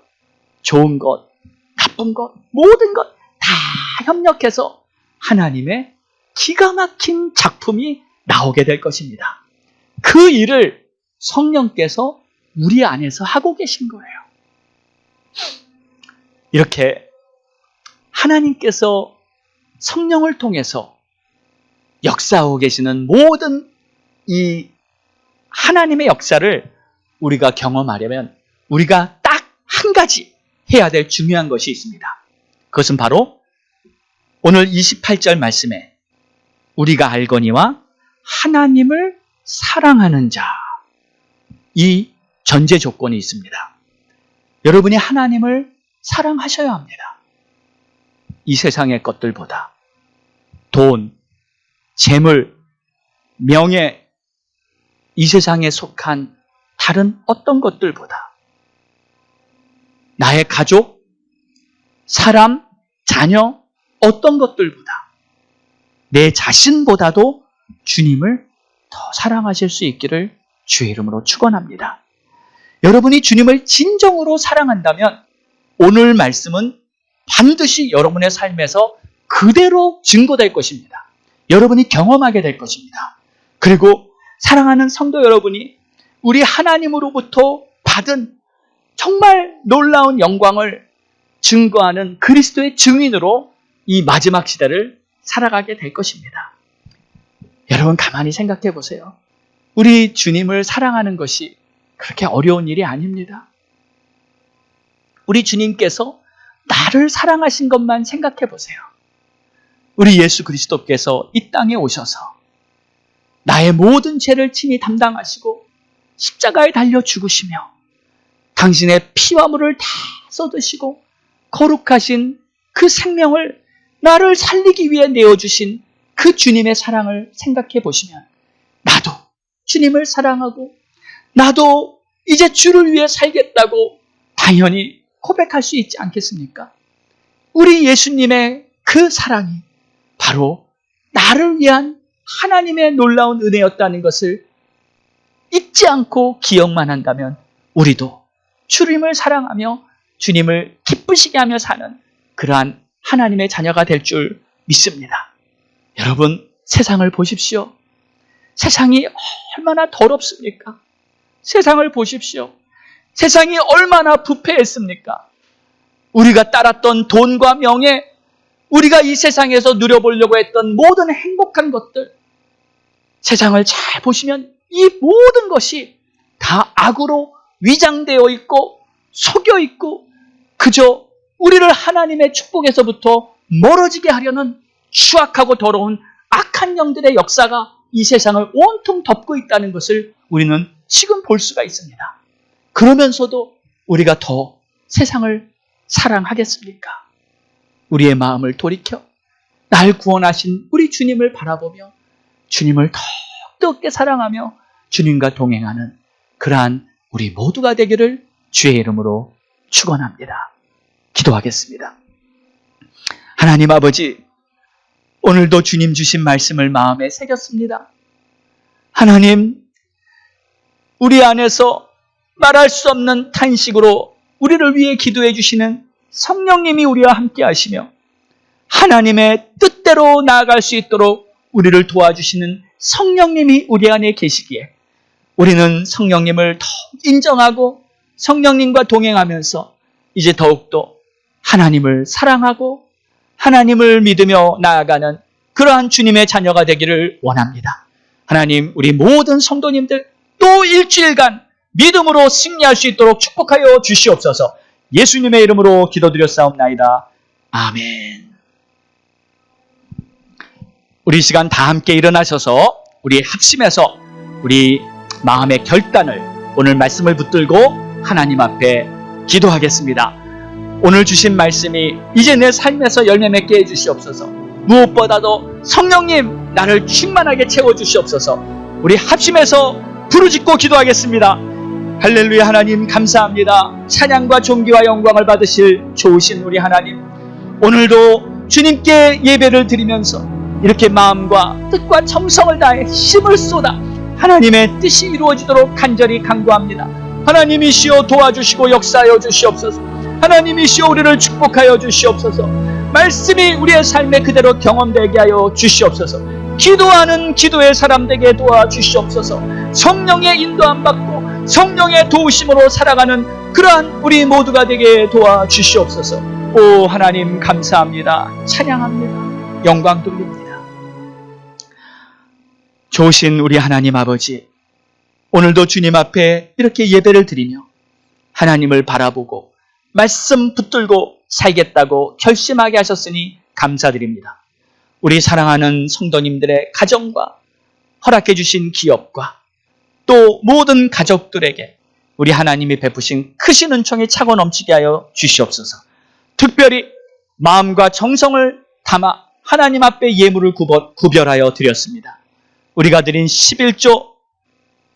좋은 것, 나쁜 것, 모든 것 다 협력해서 하나님의 기가 막힌 작품이 나오게 될 것입니다. 그 일을 성령께서 우리 안에서 하고 계신 거예요. 이렇게 하나님께서 성령을 통해서 역사하고 계시는 모든 이 하나님의 역사를 우리가 경험하려면 우리가 딱 한 가지 해야 될 중요한 것이 있습니다. 그것은 바로 오늘 28절 말씀에 우리가 알거니와 하나님을 사랑하는 자, 이 전제 조건이 있습니다. 여러분이 하나님을 사랑하셔야 합니다. 이 세상의 것들보다 돈, 재물, 명예, 이 세상에 속한 다른 어떤 것들보다 나의 가족, 사람, 자녀, 어떤 것들보다 내 자신보다도 주님을 더 사랑하실 수 있기를 주의 이름으로 축원합니다. 여러분이 주님을 진정으로 사랑한다면 오늘 말씀은 반드시 여러분의 삶에서 그대로 증거될 것입니다. 여러분이 경험하게 될 것입니다. 그리고 사랑하는 성도 여러분이 우리 하나님으로부터 받은 정말 놀라운 영광을 증거하는 그리스도의 증인으로 이 마지막 시대를 살아가게 될 것입니다. 여러분 가만히 생각해 보세요. 우리 주님을 사랑하는 것이 그렇게 어려운 일이 아닙니다. 우리 주님께서 나를 사랑하신 것만 생각해 보세요. 우리 예수 그리스도께서 이 땅에 오셔서 나의 모든 죄를 친히 담당하시고 십자가에 달려 죽으시며 당신의 피와 물을 다 쏟으시고 거룩하신 그 생명을 나를 살리기 위해 내어주신 그 주님의 사랑을 생각해 보시면 나도 주님을 사랑하고 나도 이제 주를 위해 살겠다고 당연히 고백할 수 있지 않겠습니까? 우리 예수님의 그 사랑이 바로 나를 위한 하나님의 놀라운 은혜였다는 것을 잊지 않고 기억만 한다면 우리도 주님을 사랑하며 주님을 기쁘시게 하며 사는 그러한 하나님의 자녀가 될 줄 믿습니다. 여러분 세상을 보십시오. 세상이 얼마나 더럽습니까? 세상을 보십시오. 세상이 얼마나 부패했습니까? 우리가 따랐던 돈과 명예, 우리가 이 세상에서 누려보려고 했던 모든 행복한 것들, 세상을 잘 보시면 이 모든 것이 다 악으로 위장되어 있고 속여 있고 그저 우리를 하나님의 축복에서부터 멀어지게 하려는 추악하고 더러운 악한 영들의 역사가 이 세상을 온통 덮고 있다는 것을 우리는 지금 볼 수가 있습니다. 그러면서도 우리가 더 세상을 사랑하겠습니까? 우리의 마음을 돌이켜 날 구원하신 우리 주님을 바라보며 주님을 더 뜨겁게 사랑하며 주님과 동행하는 그러한 우리 모두가 되기를 주의 이름으로 축원합니다. 기도하겠습니다. 하나님 아버지, 오늘도 주님 주신 말씀을 마음에 새겼습니다. 하나님, 우리 안에서 말할 수 없는 탄식으로 우리를 위해 기도해 주시는 성령님이 우리와 함께 하시며 하나님의 뜻대로 나아갈 수 있도록 우리를 도와주시는 성령님이 우리 안에 계시기에 우리는 성령님을 더 인정하고 성령님과 동행하면서 이제 더욱더 하나님을 사랑하고 하나님을 믿으며 나아가는 그러한 주님의 자녀가 되기를 원합니다. 하나님, 우리 모든 성도님들 또 일주일간 믿음으로 승리할 수 있도록 축복하여 주시옵소서. 예수님의 이름으로 기도드렸사옵나이다. 아멘. 우리 시간 다 함께 일어나셔서 우리 합심해서 우리 마음의 결단을 오늘 말씀을 붙들고 하나님 앞에 기도하겠습니다. 오늘 주신 말씀이 이제 내 삶에서 열매 맺게 해주시옵소서. 무엇보다도 성령님 나를 충만하게 채워주시옵소서. 우리 합심해서 부르짖고 기도하겠습니다. 할렐루야. 하나님 감사합니다. 찬양과 존귀와 영광을 받으실 좋으신 우리 하나님, 오늘도 주님께 예배를 드리면서 이렇게 마음과 뜻과 정성을 다해 힘을 쏟아 하나님의 뜻이 이루어지도록 간절히 간구합니다. 하나님이시여 도와주시고 역사하여 주시옵소서. 하나님이시여 우리를 축복하여 주시옵소서. 말씀이 우리의 삶에 그대로 경험되게 하여 주시옵소서. 기도하는 기도의 사람 되게 도와주시옵소서. 성령의 인도함 받고 성령의 도우심으로 살아가는 그러한 우리 모두가 되게 도와주시옵소서. 오 하나님 감사합니다. 찬양합니다. 영광 돌립니다. 좋으신 우리 하나님 아버지, 오늘도 주님 앞에 이렇게 예배를 드리며 하나님을 바라보고 말씀 붙들고 살겠다고 결심하게 하셨으니 감사드립니다. 우리 사랑하는 성도님들의 가정과 허락해 주신 기업과 또 모든 가족들에게 우리 하나님이 베푸신 크신 은총이 차고 넘치게 하여 주시옵소서. 특별히 마음과 정성을 담아 하나님 앞에 예물을 구별하여 드렸습니다. 우리가 드린 11조,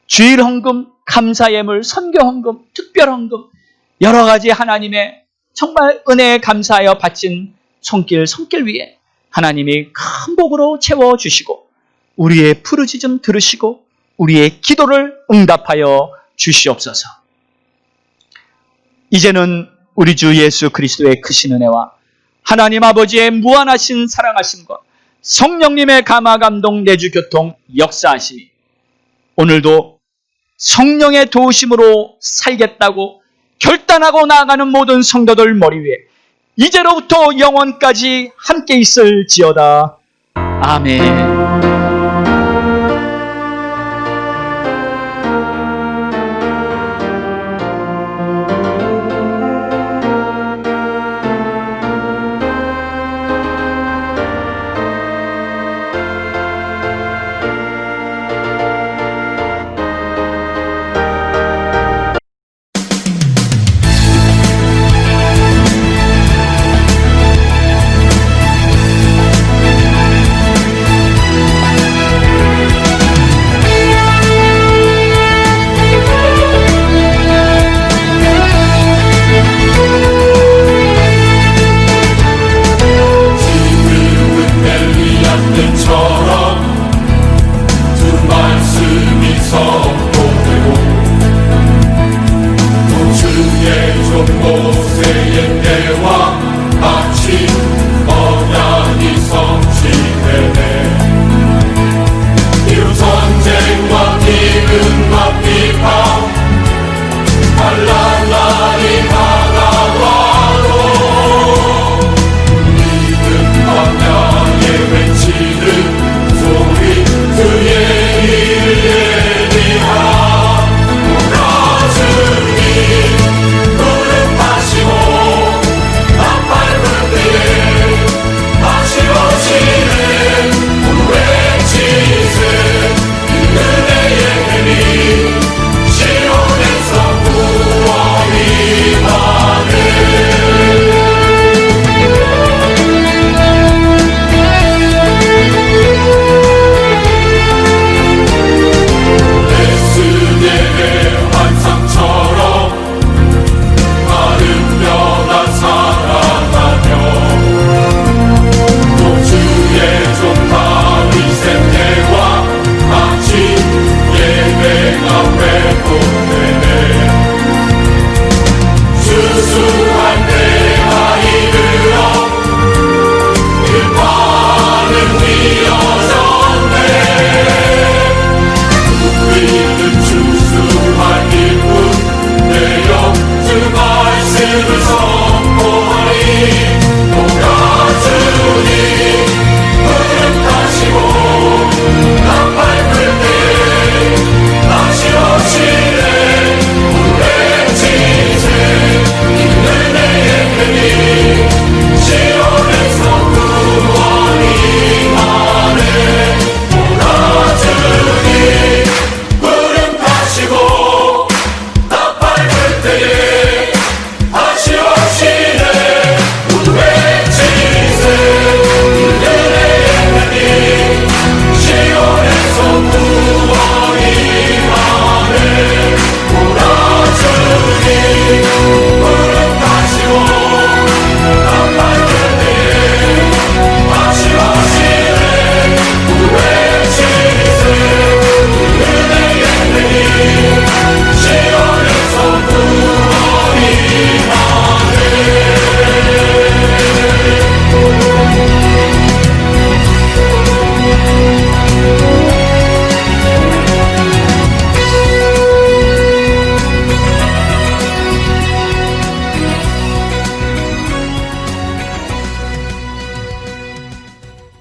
주일 헌금, 감사 예물, 선교 헌금, 특별 헌금, 여러 가지 하나님의 정말 은혜에 감사하여 바친 손길 위에 하나님이 큰 복으로 채워주시고 우리의 부르짖음 들으시고 우리의 기도를 응답하여 주시옵소서. 이제는 우리 주 예수 그리스도의 크신 은혜와 하나님 아버지의 무한하신 사랑하심과 성령님의 감화 감동 내주 교통 역사하시니 오늘도 성령의 도우심으로 살겠다고 결단하고 나아가는 모든 성도들 머리 위에 이제로부터 영원까지 함께 있을지어다. 아멘.